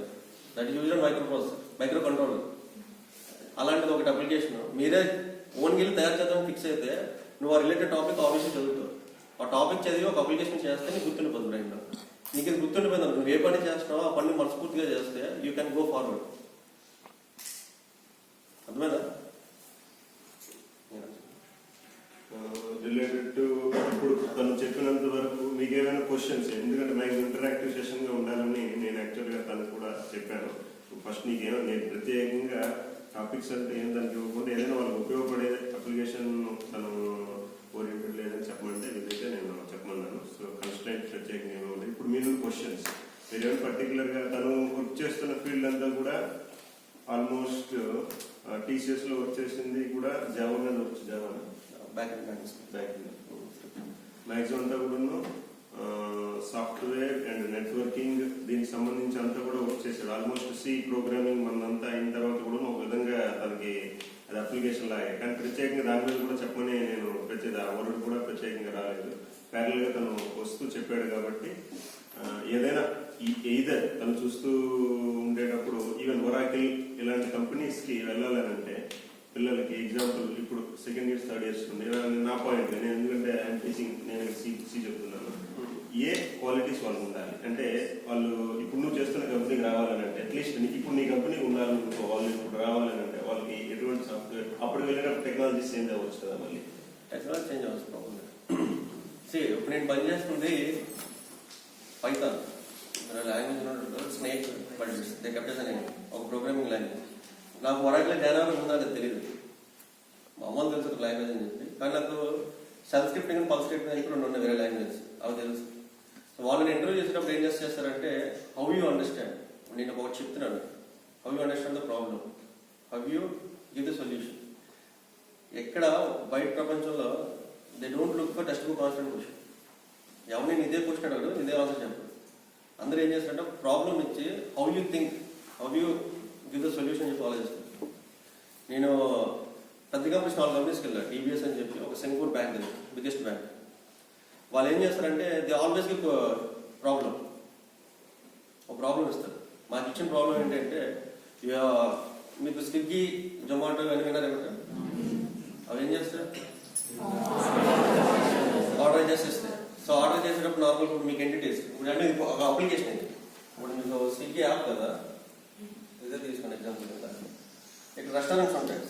that use micro processor, micro controller. అలాంటిది ఒకటి అప్లికేషన్ మీరే ఓన్ గిల్లు తయారు చేద్దామని ఫిక్స్ అయితే నువ్వు ఆ రిలేటెడ్ టాపిక్ ఆబ్వియస్లీ చదువుతావు. ఆ టాపిక్ చదివి ఒక అప్లికేషన్ చేస్తే నీకు గుర్తుండిపోతుంది బ్రెయిన్లో. నీకు ఇది గుర్తుండిపోయింది. నువ్వు ఏ పని చేస్తున్నావో ఆ పని మనస్ఫూర్తిగా చేస్తే యూ కెన్ గో ఫార్వర్డ్. అర్థమైనా? రిలేటెడ్ టు ఇప్పుడు తను చెప్పినంత వరకు మీకు ఏమైనా క్వశ్చన్స్, ఎందుకంటే మాకు ఇంటరాక్టివ్ సెషన్ గా ఉండాలని నేను యాక్చువల్గా తను కూడా చెప్పాను. ఫస్ట్ నీకేమో నేను ప్రత్యేకంగా టాపిక్స్ అంటే ఏంటంటే ఇవ్వకుండా ఏదైనా వాళ్ళకి ఉపయోగపడే అప్లికేషన్ తను ఓరియంటెడ్ లేదని చెప్పమంటే ఇదైతే నేను చెప్పమన్నాను. సో కన్స్టెంట్ ప్రత్యేకంగా ఏమో ఇప్పుడు మీరు క్వశ్చన్స్ మీరేమో పర్టికులర్గా తను వర్క్ చేస్తున్న ఫీల్డ్ అంతా కూడా ఆల్మోస్ట్ TCS లో వర్క్ చేసింది కూడా జావా మీద వచ్చి జావా బ్యాక్ మ్యాక్సిమం అంతా కూడా సాఫ్ట్వేర్ అండ్ నెట్వర్కింగ్ దీనికి సంబంధించి అంతా కూడా వర్క్ చేశాడు. ఆల్మోస్ట్ C ప్రోగ్రామింగ్ మనంతా అయిన తర్వాత కూడా ఒక విధంగా తనకి అది అప్లికేషన్ లాగే. కానీ ప్రత్యేకంగా దాని మీద కూడా చెప్పమని నేను వర్డ్ కూడా ప్రత్యేకంగా రాలేదు. ప్యారల్గా తను వస్తూ చెప్పాడు కాబట్టి ఏదైనా ఎయిదర్ తను చూస్తూ ఉండేటప్పుడు ఈవెన్ ఒరాకిల్ ఇలాంటి కంపెనీస్కి వెళ్ళాలనంటే పిల్లలకి ఎగ్జాంపుల్ ఇప్పుడు సెకండ్ ఇయర్స్ థర్డ్ ఇయర్స్ నా పాయింట్ నేను ఎందుకంటే ఐఎమ్ టీచింగ్ నేను సి చెప్తున్నాను ఏ క్వాలిటీస్ వాళ్ళకు ఉండాలి అంటే వాళ్ళు ఇప్పుడు నువ్వు చేస్తున్న కంపెనీకి రావాలని అంటే అట్లీస్ట్ ఇప్పుడు నీ కంపెనీ ఉండాలనుకో వాళ్ళు ఇప్పుడు రావాలని అంటే వాళ్ళకి ఎటువంటి సాఫ్ట్వేర్ అప్పుడు వెళ్ళినప్పుడు టెక్నాలజీ చేంజ్ అవ్వచ్చు కదా మళ్ళీ టెక్నాలజీ చేంజ్ అవ్వచ్చు ప్రాబ్లం ఇప్పుడు నేను పనిచేస్తుంది Python language snake but they kept అనే ఒక ప్రోగ్రామింగ్ లాంగ్వేజ్ నాకు వరకులో జ్ఞానం ఉందా అనేది తెలియదు మా అమ్మలు తెలుసు లాంగ్వేజ్ అని చెప్పి కానీ నాకు సెల్ఫ్ స్క్రిప్టింగ్ అండ్ పల్ స్క్రిప్టింగ్ అని రెండు ఉన్నాయి వేరే లాంగ్వేజ్ అవి తెలుసు సో వాళ్ళని ఇంటర్వ్యూ చేసేటప్పుడు ఏం చేస్తారంటే హౌ యూ అండర్స్టాండ్ నేను ఒకటి చెప్తున్నాను how you understand the problem how you give the solution ఎక్కడ బయట ప్రపంచంలో they don't look for text book answer question ఎవరిని ఇదే క్వశ్చన్ అడగడు ఇదే ఆన్సర్ చెప్పారు అందరూ ఏం చేస్తారంటే ప్రాబ్లమ్ ఇచ్చి how you think how you give the solution చెప్పి ఆలోచిస్తాను నేను పెద్ద కంపెనీస్ 4 కంపెనీస్కి వెళ్ళాను టీబీఎస్ అని చెప్పి ఒక సింగపూర్ బ్యాంక్ అది బిగ్గెస్ట్ బ్యాంక్ వాళ్ళు ఏం చేస్తారంటే దే ఆల్వేస్ గివ్ ప్రాబ్లం ఒక ప్రాబ్లం ఇస్తారు మాకు ఇచ్చిన ప్రాబ్లం ఏంటంటే మీకు స్విగ్గీ జొమాటో అని విన్నారు ఏమంటారు అవి ఏం చేస్తారు ఆర్డర్ చేసేస్తాయి సో ఆర్డర్ చేసేటప్పుడు నార్మల్ మీకు ఎంటిటీస్ ఇప్పుడు అంటే ఒక అప్లికేషన్ ఇది ఇప్పుడు మీకు స్విగ్గీ యాప్ కదా ఇదే తీసుకోండి ఎగ్జాంపుల్ కదా ఇక్కడ రెస్టారెంట్స్ ఉంటాయి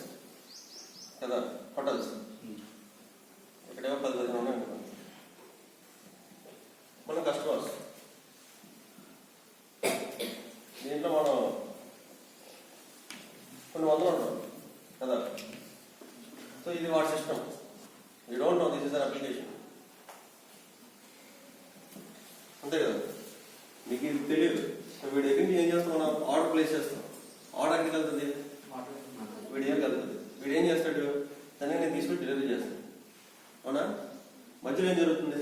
కదా హోటల్స్ ఇక్కడేమో 10 ఉన్నాయి అనుకోండి మన కస్టమర్స్ దీంట్లో మనం కొన్ని వందలు ఉంటాం కదా సో ఇది వాటి system you don't know this is an application అంతే కదా మీకు ఇది తెలియదు సో వీడి దగ్గర నుంచి ఏం చేస్తాం మనం ఆర్డర్ ప్లేస్ చేస్తాం ఆర్డర్ ఎక్కడికి వెళ్తుంది వీడి దగ్గరికి వెళ్తుంది వీడు ఏం చేస్తాడు దాన్ని నేను తీసుకుని డెలివరీ చేస్తాను అవునా మధ్యలో ఏం జరుగుతుంది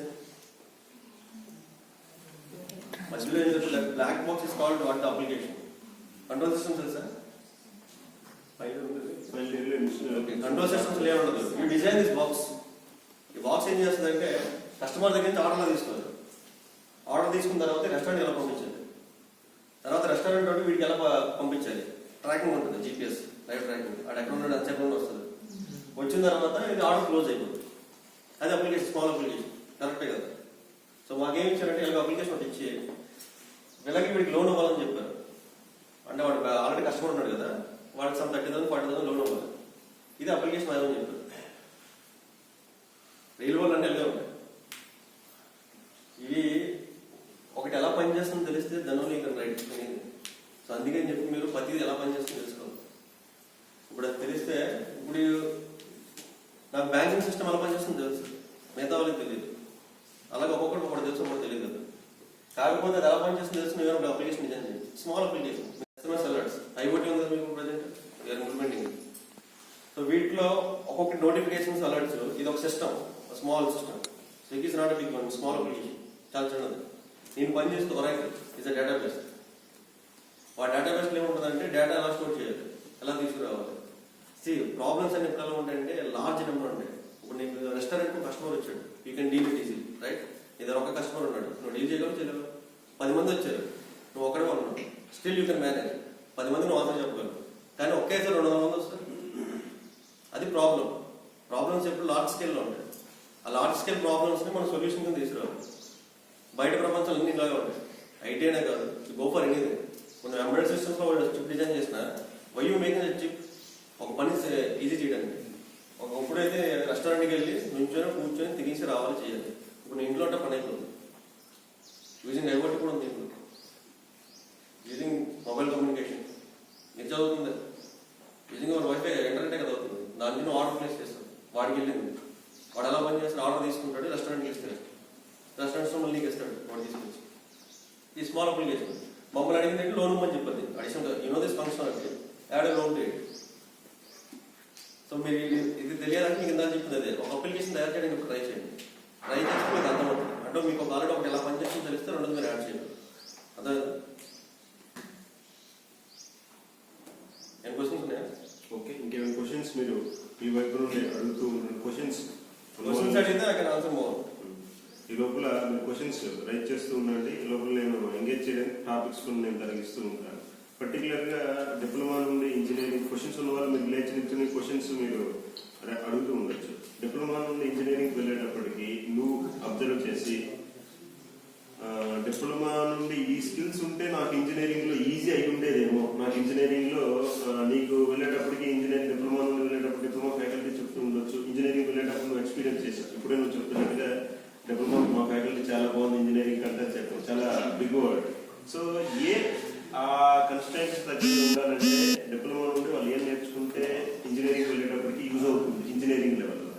మధ్యలో ఏం జరుగుతుంది black box is called what the application control system తెలుసా కంట్రోల్ సిస్టమ్స్ ఏముండదు యూ డిజైన్ దిస్ బాక్స్ ఈ బాక్స్ ఏం చేస్తుందంటే కస్టమర్ దగ్గర నుంచి ఆర్డర్లో తీసుకోవాలి ఆర్డర్ తీసుకున్న తర్వాత రెస్టారెంట్ ఎలా పంపించాలి తర్వాత రెస్టారెంట్ అంటే వీడికి ఎలా పంపించాలి ట్రాకింగ్ ఉంటుంది జీపీఎస్ లైవ్ ట్రాకింగ్ అక్కడ ఎక్కడ ఉన్నాడు అది చెప్పకుండా వస్తుంది వచ్చిన తర్వాత ఇది ఆర్డర్ క్లోజ్ అయిపోతుంది అది అప్లికేషన్ స్మాల్ అప్లికేషన్ కరెక్టే కదా సో మాకేం ఇచ్చారంటే ఇలా అప్లికేషన్ ఒకటి ఇచ్చి వీళ్ళకి వీడికి లోన్ ఇవ్వాలని చెప్పారు అంటే వాడు ఆల్రెడీ కస్టమర్ ఉన్నాడు కదా వాడికి సమ్ 30,000 40,000 లోన్ ఇవ్వాలి ఇది అప్లికేషన్ అదేమని చెప్పారు రైలు వాళ్ళు అంటే వెళ్ళే ఉంటాయి ఇవి ఒకటి ఎలా పనిచేస్తుందో తెలిస్తే దానివల్ల ఇక్కడ రైట్ సో అందుకని చెప్పి మీరు ప్రతిదీ ఎలా పనిచేస్తుందో తెలుసుకోవాలి ఇప్పుడు అది తెలిస్తే ఇప్పుడు నాకు బ్యాంకింగ్ సిస్టమ్ ఎలా పనిచేస్తుందో తెలుసు మిగతా వాళ్ళకి తెలియదు అలాగే ఒక్కొక్కటి ఒకటి తెలుసు ఒకటి తెలియదు కదా కాకపోతే అది ఎలా పనిచేస్తుందో తెలుసు నేను ఒక అప్లికేషన్ డిజైన్ చేయండి small application SMS alerts IoT ఉంది కదా మీకు ప్రజెంట్ వీఆర్ ఇంప్లిమెంటింగ్ సో వీటిలో ఒక్కొక్క నోటిఫికేషన్స్ అలర్ట్స్ ఇది ఒక system small system Swiggy is not big one small application చాలా చిన్నది నేను పని చేస్తూ ఒరాకిల్ ఇస్ అ డేటాబేస్ ఆ డేటాబేస్లో ఏముంటుందంటే డేటా ఎలా స్టోర్ చేయాలి ఎలా తీసుకురావాలి ప్రాబ్లమ్స్ అన్ని ఎప్పుడు ఎలా ఉంటాయంటే లార్జ్ నెంబర్ ఉంటాయి ఇప్పుడు నీకు రెస్టారెంట్ కస్టమర్ వచ్చాడు you can deal with easy right ఇద్దరు ఒక కస్టమర్ ఉన్నాడు నువ్వు డీల్ చేయగలవు చేయలేవు 10 మంది వచ్చారు నువ్వు ఒకడే ఉన్నావు స్టిల్ యూ కెన్ మేనేజ్ 10 మంది నువ్వు ఆన్సర్ చెప్పగలవు కానీ ఒకేసారి 200 మంది వస్తారు అది ప్రాబ్లమ్స్ ఎప్పుడు లార్జ్ స్కేల్లో ఉంటాయి ఆ లార్జ్ స్కేల్ ప్రాబ్లమ్స్ని మనం సొల్యూషన్ కింద తీసుకురావాలి బయట ప్రపంచంలో అన్ని ఇలాగే ఉంటాయి ఐటీ అనే కాదు గో ఫర్ ఎనీథింగ్ మనం ఎంబెడెడ్ సిస్టమ్స్లో వాళ్ళు చిప్ డిజైన్ చేసిన వై యూ మేకింగ్ చిప్ ఒక పని ఈజీ చేయడానికి ఒకప్పుడైతే రెస్టారెంట్కి వెళ్ళి నుంచొని కూర్చొని తినేసి రావాలి చేయాలి ఇప్పుడు ఇంట్లో అంటే పని అయిపోతుంది యూజింగ్ ఐఓటీ కూడా ఉంది ఇప్పుడు యూజింగ్ మొబైల్ కమ్యూనికేషన్ ఎంత చదువుతుంది యూజింగ్ అవర్ వైఫై ఇంటర్నెట్ కదా అవుతుంది దాని నుంచి ఆర్డర్ ప్లేస్ చేస్తాడు వాడికి వెళ్ళింది వాడు ఎలా పని చేస్తాడు ఆర్డర్ తీసుకుంటాడు రెస్టారెంట్కి ఇస్తాడు రెస్టారెంట్స్లో మళ్ళీ ఇస్తాడు వాడు తీసుకొచ్చి ఈ స్మాల్ అప్లికేషన్ మమ్మల్ని అడిగినట్టు లోన్ ఇవ్వమని చెప్పండి అడిషనల్ యూనో దిస్ ఫంక్షన్ అంటే add loan to it so మీరు ఇది తెలియాలంటే మీకు ఇందా చెప్పింది అదే ఒక అప్లికేషన్ తయారు చేయడానికి ఇప్పుడు ట్రై చేయండి ట్రై చేస్తే మీకు అర్థమవుతుంది అంటే మీకు ఒక ఆల్రెడీ ఒకటి ఎలా పనిచేస్తుందో తెలిస్తే రెండోది మీరు యాడ్ చేయండి అదే ఏం క్వశ్చన్స్ ఉన్నాయా ఓకే ఇంకేమైనా క్వశ్చన్స్ మీరు మీ వైపు నుండి అడుగుతూ క్వశ్చన్స్ అడిగితే ఐ కెన్ ఆన్సర్ మోర్ ఈ లోపల మీరు క్వశ్చన్స్ రైట్ చేస్తూ ఉండండి ఈ లోపల నేను ఎంగేజ్ చేయడానికి టాపిక్స్ కొన్ని నేను తొలగిస్తూ ఉంటాను పర్టికులర్గా డిప్లొమా నుండి ఇంజనీరింగ్ క్వశ్చన్స్ ఉన్న వాళ్ళు మీకు లేచిన క్వశ్చన్స్ మీరు అడుగుతూ ఉండొచ్చు. డిప్లొమా నుండి ఇంజనీరింగ్ వెళ్ళేటప్పటికి నువ్వు అబ్జర్వ్ చేసి డిప్లొమా నుండి ఈ స్కిల్స్ ఉంటే నాకు ఇంజనీరింగ్ లో ఈజీ అయి ఉండేదేమో, నాకు ఇంజనీరింగ్ లో నీకు వెళ్ళేటప్పటికి ఇంజనీరింగ్ డిప్లొమా నుండి వెళ్ళేటప్పుడు డిప్లొమా ఫ్యాకల్టీ చెప్తూ ఉండొచ్చు, ఇంజనీరింగ్ వెళ్ళేటప్పుడు నువ్వు ఎక్స్పీరియన్స్ చేసావు. ఇప్పుడే నువ్వు చెప్తున్నట్టుగా డిప్లొమా మా ఫ్యాకల్టీ చాలా బాగుంది, ఇంజనీరింగ్ కంటే చెప్పావు, చాలా బిగ్ వర్డ్. సో ఆ కన్స్ట్రక్ట్స్ తగ్గి ఉండాలంటే డిప్లొమా నుండి వాళ్ళు ఏం నేర్చుకుంటే ఇంజనీరింగ్ వెళ్ళేటప్పటికి యూజ్ అవుతుంది ఇంజనీరింగ్ లెవెల్లో.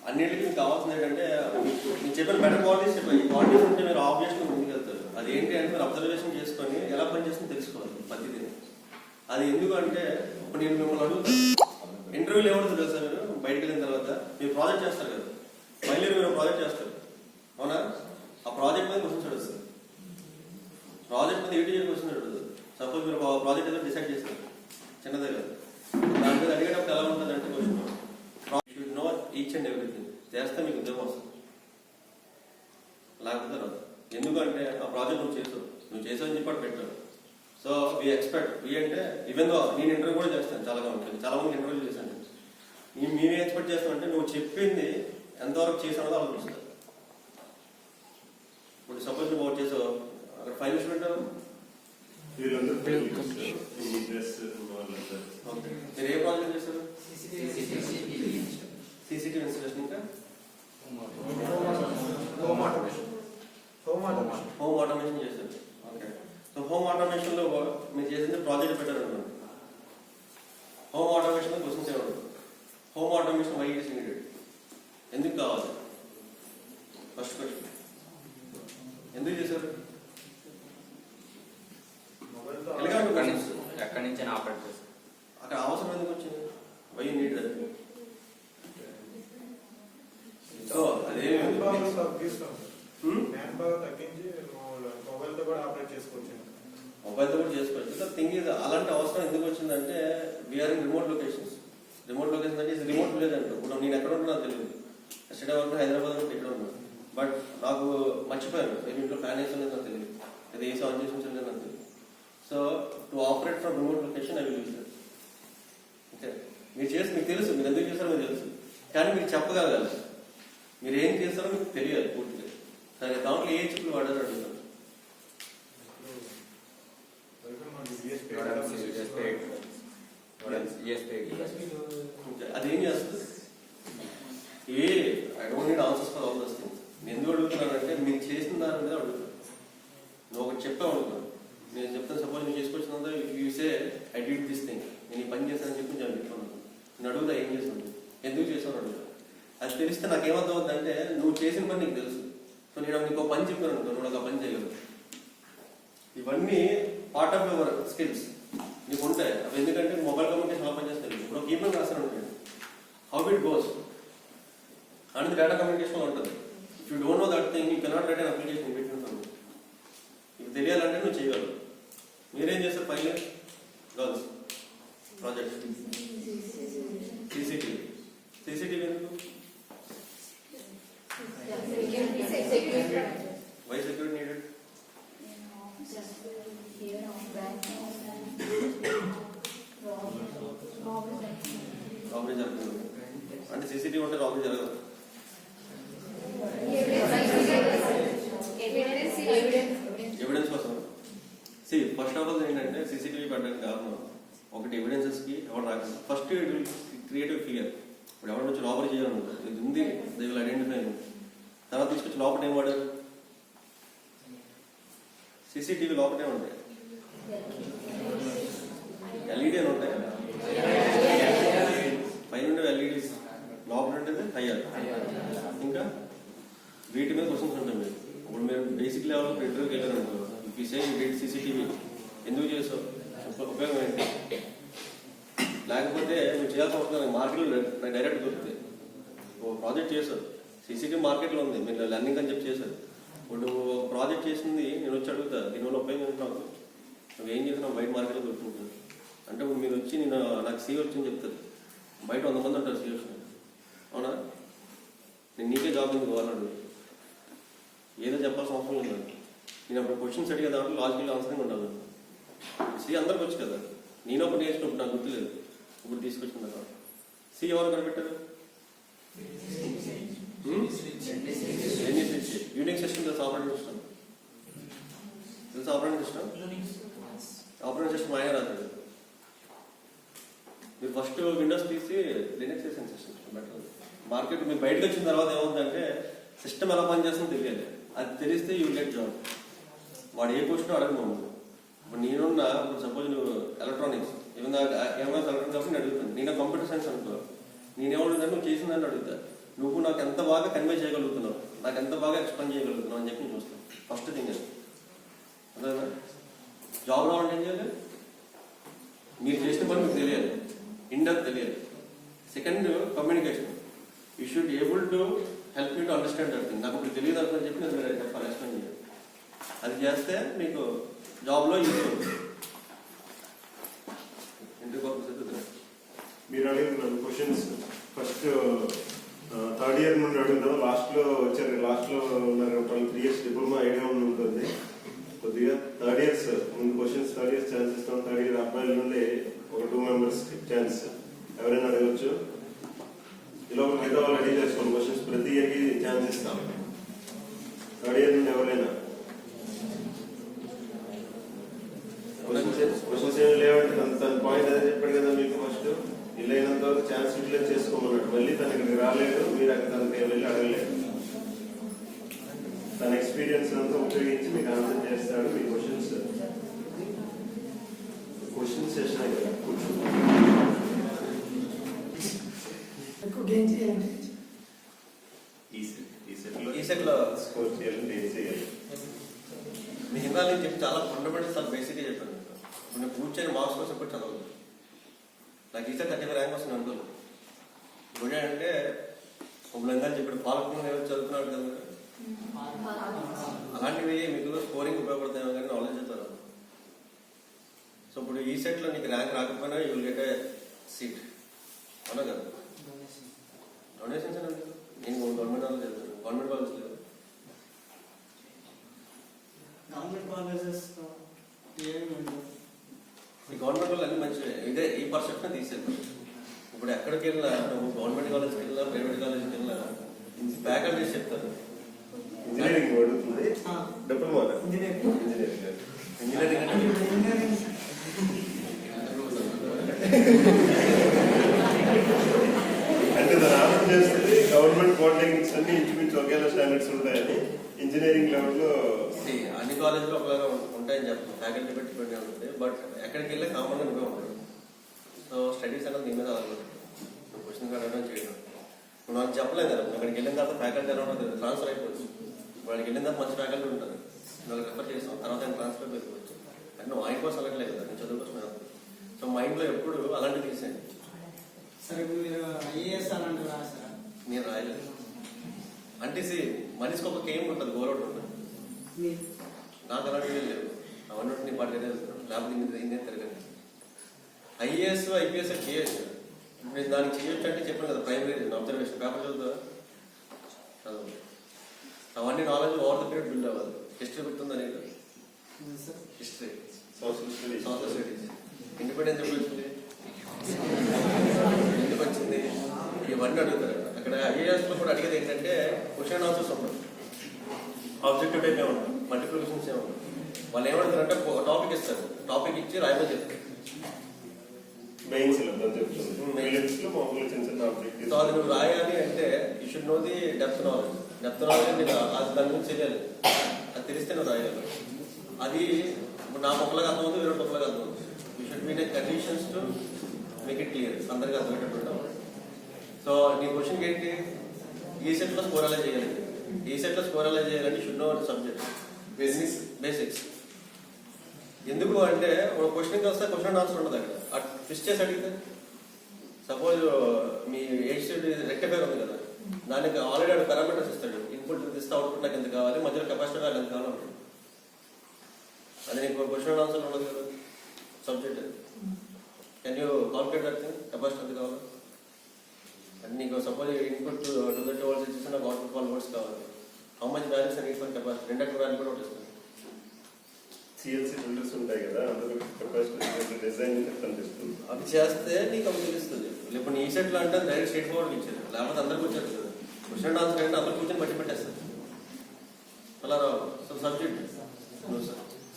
అన్నింటికి మీకు కావాల్సింది ఏంటంటే నేను చెప్పిన బెటర్ క్వాలిటీస్ చెప్పాను. ఈ క్వాలిటీస్ ఉంటే మీరు ఆబ్వియస్గా ముందుకు వెళ్తారు. అది ఏంటి అంటే మీరు అబ్జర్వేషన్ చేసుకొని ఎలా పనిచేస్తుందో తెలుసుకోవాలి పద్ధతిని. అది ఎందుకంటే ఇప్పుడు నేను మిమ్మల్ని అడుగుతాను, ఇంటర్వ్యూలు ఏమవుతుంది తెలుసా, మీరు బయటకు వెళ్ళిన తర్వాత మీరు ప్రాజెక్ట్ చేస్తారు కదా, మళ్ళీ మీరు ప్రాజెక్ట్ చేస్తారు అవునా, ఆ ప్రాజెక్ట్ మీద క్వశ్చన్స్ అడుగుతుంది. ప్రాజెక్ట్ మీద ఏంటి క్వశ్చన్ అడుగుతుంది. సపోజ్ మీరు ప్రాజెక్ట్ ఏదో డిసైడ్ చేస్తారు, చిన్నదే కదా, దాని మీద అడిగేటప్పుడు ఎలా ఉంటుంది అంటే question should know each and everything చేస్తే మీకు ఉద్యోగం వస్తుంది, లేకపోతే రాదు. ఎందుకంటే ఆ ప్రాజెక్ట్ నువ్వు చేసావని చెప్పి పెట్టావు. సో వీ ఎక్స్పెక్ట్ అంటే ఈవెన్ దో నేను ఇంటర్వ్యూ కూడా చేస్తాను, చాలా మంది ఇంటర్వ్యూ చేశాను. మేమే ఎక్స్పెక్ట్ చేస్తామంటే నువ్వు చెప్పింది ఎంతవరకు చేసానో ఆలోచిస్తాను. ఇప్పుడు సపోజ్ నువ్వు అవుట్ చేసావు, అక్కడ ఫైనల్స్ పెట్టావు, మీరు ఏ ప్రాజెక్ట్ చేస్తారు? సీసీటీవీ ఇన్స్టాలేషన్, ఇంకా హోమ్ ఆటోమేషన్ చేశారు. ఓకే, సో హోమ్ ఆటోమేషన్ లో మీరు చేసింది ప్రాజెక్ట్ పెట్టారు అనుకోండి. హోమ్ ఆటోమేషన్ లో క్వశ్చన్స్ ఏమన్నా, home automation why it is needed, ఎందుకు కావాలి? ఫస్ట్ క్వశ్చన్ ఎందుకు చేశారు? ఎక్కడి నుంచి ఆపరేట్ చేస్తారు, అక్కడ అవసరం ఎందుకు వచ్చింది? Why need that. సో అదే మొబైల్తో కూడా చేసుకోవచ్చు. సో థింగ్ ఇది అలాంటి అవసరం ఎందుకు వచ్చిందంటే we're in remote locations. Remote location అంటే ఇది రిమోట్ విలేజ్ అంటారు. ఇప్పుడు నేను ఎక్కడ ఉంటున్నా తెలియదు, ఎస్టర్డే వరకు హైదరాబాద్ వరకు ఇక్కడ ఉన్నాను, బట్ నాకు మర్చిపోయాను నేను ఇంట్లో ఫ్యాన్ వేసి ఉండేది నాకు తెలియదు, అది ఏసీ ఆన్ చేసి ఉంచలేదు నాకు తెలియదు. So to operate from remote location I will use that. Okay, మీరు చేసి మీకు తెలుసు, మీరు ఎందుకు చేస్తారో మీకు తెలుసు, కానీ మీరు చెప్పగలగాలి. మీరు ఏం చేస్తారో మీకు తెలియాలి పూర్తిగా. సరే, దాంట్లో ఏ చిప్పులు వాడారు అడుగుతారు. అదేం చేస్తుంది? I don't need answers for all those things. నేను ఎందుకు అడుగుతున్నానంటే మీరు చేసిన దాని మీద అడుగుతాను. నువ్వు ఒకటి చెప్పా అడుగుతాను, నేను చెప్తాను. సపోజ్ నేను చేసుకొచ్చినంత you say I did this thing, నేను ఈ పని చేశానని చెప్పి నేను చెప్తున్నాను. నేను అడుగుతా ఏం చేసాను, ఎందుకు చేసాను అడుగుతాను. అది తెలిస్తే నాకేమర్థం అవుతుందంటే నువ్వు చేసిన పని నీకు తెలుసు. సో నేను నీకు పని చెప్పాను అనుకో, నువ్వు నాకు ఆ పని చేయగలవు. ఇవన్నీ పార్ట్ ఆఫ్ యువర్ స్కిల్స్ నీకు ఉంటాయి. అవి ఎందుకంటే మొబైల్ కమ్యూనికేషన్ ఎలా పనిచేస్తుంది. ఇప్పుడు కీబోర్డ్ రాస్తాను అనుకోండి, హౌ ఇట్ గోస్ అనేది డేటా కమ్యూనికేషన్ ఉంటుంది. If you don't know that thing you cannot write an application పెట్టిన నీకు తెలియాలంటే నువ్వు చేయగలవు. మీరేం చేస్తారు? పైలే గర్ల్స్ ప్రాజెక్ట్ సీసీటీవీ ఎందుకు? Why security needed? రాబరీ జరుగుతుంది అంటే సీసీటీవీ ఉంటే రాబరీ జరగదు. ఎవిడెన్స్ కోసం ఫస్ట్ ఆఫ్ ఆల్ ఏంటంటే సీసీటీవీ పెట్టడానికి కారణం ఒకటి ఎవిడెన్సెస్ కి ఎవరు రాకుండా first it will creative fear. ఇప్పుడు ఎవరి నుంచి రాబరీ చేయాలనుకో, ఇది ఉంది, దే విల్ ఐడెంటిఫై. తర్వాత తీసుకొచ్చి లోపల ఏం వాడారు? సీసీటీవీ లోపలే ఉంటాయి, ఎల్ఈడీ అని ఉంటాయి కదా, పైన ఉండే ఎల్ఈడీస్, లోపల ఉండేది హైయర్. ఇంకా వీటి మీద క్వశ్చన్స్ ఉంటాయి. మీరు ఇప్పుడు మీరు బేసిక్ లెవెల్ ఇంటర్వ్యూకి వెళ్ళారనుకో, if you say you did CCTV, ఎందుకు చేసావు, ఉపయోగం ఏంటి? లేకపోతే నువ్వు చేయాల్సిన అవసరం మార్కెట్లో డైరెక్ట్ దొరుకుతాయి. ఓ ప్రాజెక్ట్ చేశారు, సీసీటీవీ మార్కెట్లో ఉంది, మీరు లెర్నింగ్ అని చెప్పి చేశారు. ఇప్పుడు నువ్వు ప్రాజెక్ట్ చేసింది నేను వచ్చి అడుగుతా, దీనివల్ల ఉపయోగం ఏంటన్నావు, నువ్వేం చేసినావు, బయట మార్కెట్లో దొరుకుతుంటుంది అంటే ఇప్పుడు మీరు వచ్చి నేను నాకు సీ వచ్చింది చెప్తారు. బయట 100 మంది ఉంటారు సీ వచ్చిన, అవునా? నేను నీకే జాబ్ ఎందుకు కావాలన్నాడు. ఏదో చెప్పాల్సిన అవసరం లేదు. నేను అప్పుడు క్వశ్చన్స్ అడిగే దాంట్లో లాజికల్ ఆన్సరింగ్ ఉండాలి. సి అందరికి వచ్చు కదా, నేను ఒకటి నేర్చుకున్నప్పుడు నాకు గుర్తులేదు, ఇప్పుడు తీసుకొచ్చిన తర్వాత. సి ఎవరు కనిపెట్టారు? యూనిక్ సిస్టమ్ తెలుసు, ఆపరేటింగ్ సిస్టమ్ తెలుసు. ఆపరేటింగ్ సిస్టమ్ ఆయన రాశాడు. మీరు ఫస్ట్ విండోస్ తీసి లినక్స్ సిస్టమ్ బెటర్. మార్కెట్ మీరు బయటకు వచ్చిన తర్వాత ఏముందంటే సిస్టమ్ ఎలా పనిచేస్తుందో తెలియాలి. అది తెలిస్తే యూ గెట్ జాబ్. వాడు ఏ క్వశ్చన్ అడగను. ఇప్పుడు నేనున్నా, ఇప్పుడు సపోజ్ నువ్వు ఎలక్ట్రానిక్స్ ఏమన్నా ఎలక్ట్రానిక్స్ కాబట్టి నేను అడుగుతాను. నేను కంప్యూటర్ సైన్స్ అనుకో, నేనేమడుగుతాను, నువ్వు చేసిందని అడుగుతా. నువ్వు నాకు ఎంత బాగా కన్వే చేయగలుగుతున్నావు, నాకు ఎంత బాగా ఎక్స్ప్లెయిన్ చేయగలుగుతున్నావు అని చెప్పి నేను చూస్తాను. ఫస్ట్ థింగ్ అది అదేనా. జాబ్ రావాలంటే ఏం చేయాలి? మీరు చేసిన పని మీకు తెలియాలి, ఇండెప్త్ తెలియాలి. Second, communication. You should able to help you to understand that thing. నాకు ఇప్పుడు తెలియదు అని చెప్పి నేను చెప్పాలి, ఎక్స్ప్లెయిన్ చేయాలి. అది చేస్తే మీకు జాబ్లో యూజ్ అవుతుంది. ఇంటికి మీరు అడిగిన క్వశ్చన్స్ ఫస్ట్ థర్డ్ ఇయర్ నుండి అడుగుతాం. లాస్ట్లో వచ్చారు, లాస్ట్లో ఉన్నారు. 3 years డిప్లొమా ఐడియా ఉంటుంది కొద్దిగా. థర్డ్ ఇయర్స్ ముందు క్వశ్చన్స్, థర్డ్ ఇయర్స్ ఛాన్స్ ఇస్తాం. థర్డ్ ఇయర్ అబ్బాయిల నుండి ఒక 2 members ఛాన్స్, ఎవరైనా అడగచ్చు. ఇలా ఒక మిగతా వాళ్ళు రెడీ చేసుకోండి. క్వశ్చన్స్ ప్రతి ఇయర్కి ఛాన్స్ ఇస్తాం. థర్డ్ ఇయర్ నుండి ఎవరైనా క్వశ్చన్స్ ఏమి లేవంటే తన పాయింట్ అదే చెప్పాడు కదా మీకు. ఫస్ట్ ఇలా అయినంత వరకు ఛాన్స్ యూటిలైజ్ చేసుకోమన్నాడు. మళ్ళీ తన ఇక్కడికి రాలేదు, మీరు అక్కడ తనకి వెళ్ళి అడగలేదు. తన ఎక్స్పీరియన్స్ అంతా ఉపయోగించి మీకు ఆన్సర్ చేస్తాడు. మీ క్వశ్చన్స్ చేసినాయి కదా. ఈ సెట్లో స్కోర్ చేయాలంటే ఏం చేయాలి? మీకు ఇందా నేను చెప్పి చాలా ఫండమెంటల్స్ చాలా బేసిక్గా చెప్పాను. ఇప్పుడు నేను కూర్చొని మార్క్స్ కోసం కూడా చదవదు. నాకు ఈసారి 35 ర్యాంక్ వస్తుంది అనుకోలేదు. ఇప్పుడు అంటే ఇప్పుడు ఎంత చెప్పాడు, పాలకులు ఎవరు చదువుతున్నాడు కదా, అలాంటివి మీకు స్కోరింగ్ ఉపయోగపడతాయేమో కానీ నాలెడ్జ్ చెప్తారు. సో ఇప్పుడు ఈ సెట్లో నీకు ర్యాంక్ రాకపోయినా you will get a seat, అవునా కదా. డొనేషన్స్ అని అంటే నేను గవర్నమెంట్ కాలేజ్ చదువుతాను, గవర్నమెంట్ కాలేజ్ లేదు. ఈ గవర్నమెంట్ వాళ్ళు అన్ని మంచిగా ఇదే ఈ పర్సెప్షన్ తీసేది. ఇప్పుడు ఎక్కడికి వెళ్ళినా, నువ్వు గవర్నమెంట్ కాలేజ్కి వెళ్ళినా, ప్రైవేట్ కాలేజ్కి వెళ్ళినా ఫ్యాకల్టీస్ చెప్తారు. ఇంజనీరింగ్ అడుగుతుంది, డిప్లొమా ఇంజనీరింగ్ అంటే దాని ఆలోచన చేస్తుంది. గవర్నమెంట్ పాలిటెక్నిక్స్ అన్ని ఇంచుమించు ఒకేలా స్టాండర్డ్స్ ఉంటాయని. ఇంజనీరింగ్ లెవెల్లో అన్ని కాలేజీలో ఒకలాగా ఉంటాయని చెప్తాను, ఫ్యాకల్టీ పెట్టి ఉంటుంది. బట్ ఎక్కడికి వెళ్ళే కామన్గా నువ్వే ఉంటాడు. సో స్టడీస్ అనేది నీ మీద ఆధారపడుతుంది. నువ్వు క్వశ్చన్ అడగడం చేయడం నువ్వు నాకు చెప్పలేదు కదా. అక్కడికి వెళ్ళిన తర్వాత ఫ్యాకల్టీ ఎలా ఉంటుంది, ట్రాన్స్ఫర్ అయిపోవచ్చు. వాడికి వెళ్ళిన తర్వాత మంచి ఫ్యాకల్టీ ఉంటుంది, నువ్వు రెఫర్ చేస్తాం, తర్వాత నేను ట్రాన్స్ఫర్ అయిపోవచ్చు. అంటే నువ్వు ఆయన కోసం వెళ్ళట్లేదు కదా, నేను చదువు కోసం వెళ్తాను. సో మైండ్లో ఎప్పుడు అలాంటివి తీసేయండి. సరే మీరు ఐఏఎస్ అలాంటివి రాసారా? నేను రాయలేదు. అంటే మనిషికి ఒక గేమ్ ఉంటుంది, గోల్ అవుట్ ఉంటుంది. నాకు అలాంటివి లేవు. అవన్నీ నీ పాటగా లేకపోతే ఇందే తిరగండి. ఐఏఎస్ ఐపీఎస్ చేయొచ్చు. నేను దానికి చేయొచ్చు అంటే చెప్పాను కదా, ప్రైమరీ అబ్జర్వేషన్ పేపర్ చదువుతా చదువు. అవన్నీ knowledge over the period build అవ్వాలి. హిస్టరీ గుర్తుందని, హిస్టరీ, సోషల్ స్టడీస్, ఇండిపెండెన్స్ ఎప్పుడు వచ్చింది, ఎందుకు వచ్చింది, ఇవన్నీ అడుగుతారు. అక్కడ ఐఏఎస్లో కూడా అడిగేది ఏంటంటే క్వశ్చన్ ఆన్సర్స్ ఉండవు, ఆబ్జెక్టివ్ టైప్ ఏమన్నా, మల్టిపుల్ క్వశ్చన్స్ ఏమన్నా. వాళ్ళు ఏమంటారంటే ఒక టాపిక్ ఇస్తారు, టాపిక్ ఇచ్చి రాయమని చెప్తారు. సో అది నువ్వు రాయాలి అంటే you should know the depth knowledge. Depth knowledge నీకు అది దాని గురించి తెలియాలి. అది తెలిస్తే నువ్వు రాయాలి. అది నాకు ఒకలాగా అర్థమవుతుంది, వేరే ఒకలాగా అర్థమవుతుంది. You should be take conditions to make it clear, అందరికీ అర్థమయ్యేటట్టు ఉంటావు. సో నీ క్వశ్చన్కి ఏంటి, ఈ సెట్లో స్కోర్ ఎలా చేయాలి, ఈ సెట్లో స్కోర్ ఎలా చేయాలంటే షుడ్ నో సబ్జెక్ట్ బేసిక్స్. ఎందుకు అంటే ఒక క్వశ్చన్కి వస్తే క్వశ్చన్ ఆన్సర్ ఉండదు. అక్కడ ట్విస్ట్ చేసి అడిగితే సపోజ్ మీ 8 షీట్ రెక్టిఫైర్ ఉంది కదా, దానికి ఆల్రెడీ ఆడు పారామీటర్స్ ఇస్తాడు. ఇన్పుట్ ఇస్తే అవుట్పుట్ నాకు ఎంత కావాలి, మధ్యలో కెపాసిటీ ఎంత కావాలి. అది నీకు క్వశ్చన్ ఆన్సర్ ఉండదు కదా subject. Can you calculate that thing, capacity ఎంత కావాలి. అంటే నీకు సపోజ్ ఇన్పుట్ 230 volts ఇచ్చేసి నాకు అవుట్పుట్ 12 volts కావాలి. How much values and for capacity రెండక్కడ వాల్యూ కూడా ఒకటి ఇస్తుంది. సిఎల్సి ఫిల్టర్స్ ఉంటాయి కదా, అందులో కెపాసిటీ డిజైన్ కనిపిస్తుంది. అవి చేస్తే నీకు అవి తెలుస్తుంది. ఇప్పుడు నీ సెట్లో అంటే డైరెక్ట్ స్ట్రేట్ ఫార్వర్డ్ ఇచ్చారు, లేకపోతే అందరికి వచ్చారు కదా. క్వశ్చన్ ఆన్సర్ అంటే అందరు కూర్చొని బట్టి పెట్టేస్తారు అలా రావు. సో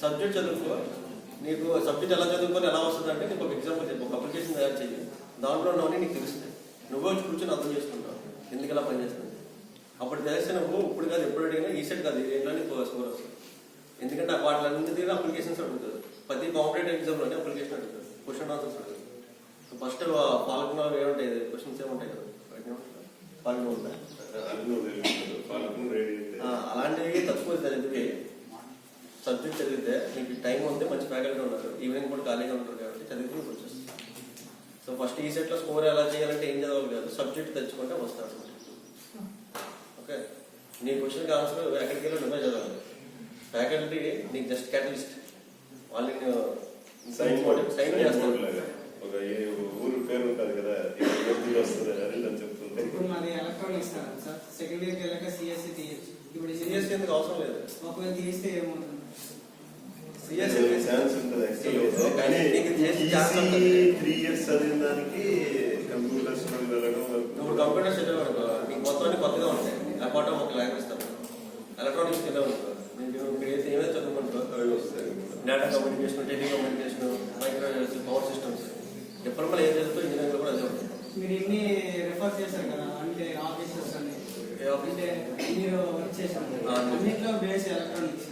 సబ్జెక్ట్ చదువుకో. నీకు సబ్జెక్ట్ ఎలా చదువుకొని ఎలా వస్తుంది అంటే నీకు ఒక ఎగ్జాంపుల్ చెప్పు, ఒక అప్లికేషన్ తయారు చేయి, దాంట్లో ఉన్నవన్నీ నీకు తెలుస్తుంది. నువ్వే వచ్చి కూర్చొని అర్థం చేసుకుంటావు ఎందుకు ఎలా పనిచేస్తుంది. అప్పుడు తెలిస్తే నువ్వు ఇప్పుడు కాదు ఎప్పుడు అడిగినా ఈ సెట్ కాదు ఏంటో నీకు స్కోర్ వస్తుంది. ఎందుకంటే వాటిలన్నింటి అప్లికేషన్స్ అడుగుతారు. ప్రతి కాంపిటేటివ్ ఎగ్జామ్లోనే అప్లికేషన్ అడుగుతారు, క్వశ్చన్ ఆన్సర్స్ అడుగుతారు. ఫస్ట్ పాల్గొనలు ఏముంటాయి, క్వశ్చన్స్ ఏముంటాయి కదా, అలాంటివి తక్కువ చదివితే సబ్జెక్ట్ చదివితే నీకు టైం ఉంది, మంచి ఫ్యాకల్టీ ఉన్నారు, ఈవినింగ్ కూడా ఖాళీగా ఉంటారు కాబట్టి చదివితే నీకు వచ్చేస్తుంది. సో ఫస్ట్ ఈ సెట్లో స్కోర్ ఎలా చేయాలంటే ఏం చదవాలి కాదు, సబ్జెక్ట్ తెచ్చుకుంటే వస్తాడు. ఓకే, నీ క్వశ్చన్కి ఆన్సర్ ఎక్కడికి వెళ్ళి నువ్వే చదవాలి. ఫ్యాకల్టీ నీకు జస్ట్ క్యాటలిస్ట్, వాళ్ళని సైన్ చేస్తారు. ఒక ఊరు పేరు ఉంటుంది కదా, వస్తుంది అని చెప్తుంది. ఇప్పుడు మాది ఎలక్ట్రానిక్స్ సార్, సెకండ్ ఇయర్కి వెళ్ళాక సిఎస్సి తీయచ్చు. ఇప్పుడు సిఎస్సి ఎందుకు అవసరం లేదు, ఒకవేళ తీస్తే ఏమవుతుంది? ఛాన్స్ ఉంటుంది. 3 years చదివిన దానికి కంప్యూటర్స్ వెళ్ళడం. ఇప్పుడు కంప్యూటర్స్ చదివాను నీకు మొత్తం అన్ని కొత్తగా ఉంటాయి. అపార్ట్ ఒక లాంగ్వేజ్ తప్ప ఎలక్ట్రానిక్స్ చదివాను ఏమైనా చదువుకుంటా data communication, telecommunication, microwaves, power systems, డిప్లొమాలో ఏం చదువుతూ ఇంజనీరింగ్ కూడా అదే ఉంటుంది. మీరు ఇన్ని రెఫర్ చేశారు కదా, అంటే ఆఫీసర్స్ అని అంటే మీరు వర్క్ చేశారు అన్నింటిలో బేస్ ఎలక్ట్రానిక్స్.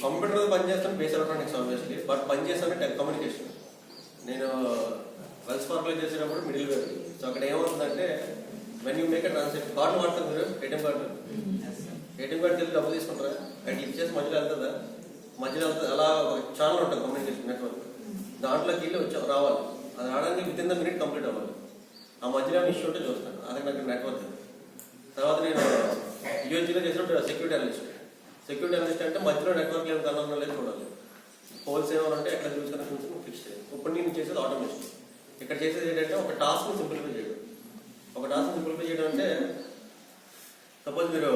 కంప్యూటర్ పనిచేస్తాను బేస్ ఎలక్ట్రానిక్స్ ఆబ్వియస్లీ, బట్ పనిచేస్తాను టెలికమ్యూనికేషన్. నేను వెల్స్ ఫార్క్లో చేసేటప్పుడు మిడిల్ వేర్. సో అక్కడ ఏమవుతుందంటే when you make a transaction, card వాడతారు మీరు, ఏటీఎం కార్డు వెళ్ళి డబ్బులు తీసుకుంటారా, అక్కడ లిఫ్ట్ చేసి మధ్యలో వెళ్తుందా, మధ్యలో వెళ్తుంది. అలా ఒక ఛానల్ ఉంటుంది కమ్యూనికేషన్ నెట్వర్క్, దాంట్లోకి వెళ్ళి రావాలి. అది రావడానికి with in the minute complete అవ్వాలి. ఆ మధ్యలో ఇష్యూ ఉంటే చూస్తాను, అది నాకు నెట్వర్క్. తర్వాత నేను యూఎస్జీలో చేసినప్పుడు సెక్యూరిటీ అనలిస్ట్ అంటే మధ్యలో నెట్వర్క్ ఏమి కన్నా లేదు చూడాలి, హోల్స్ ఏమైనా ఉంటే ఎక్కడ యూజ్ కనెక్షన్స్ ఫిక్స్ చేయాలి. ఇప్పుడు నేను చేసేది ఆటోమేషన్. ఇక్కడ చేసేది ఏంటంటే ఒక టాస్క్ని సింప్లిఫై చేయడం. ఒక టాస్క్ సింప్లిఫై చేయడం అంటే సపోజ్ మీరు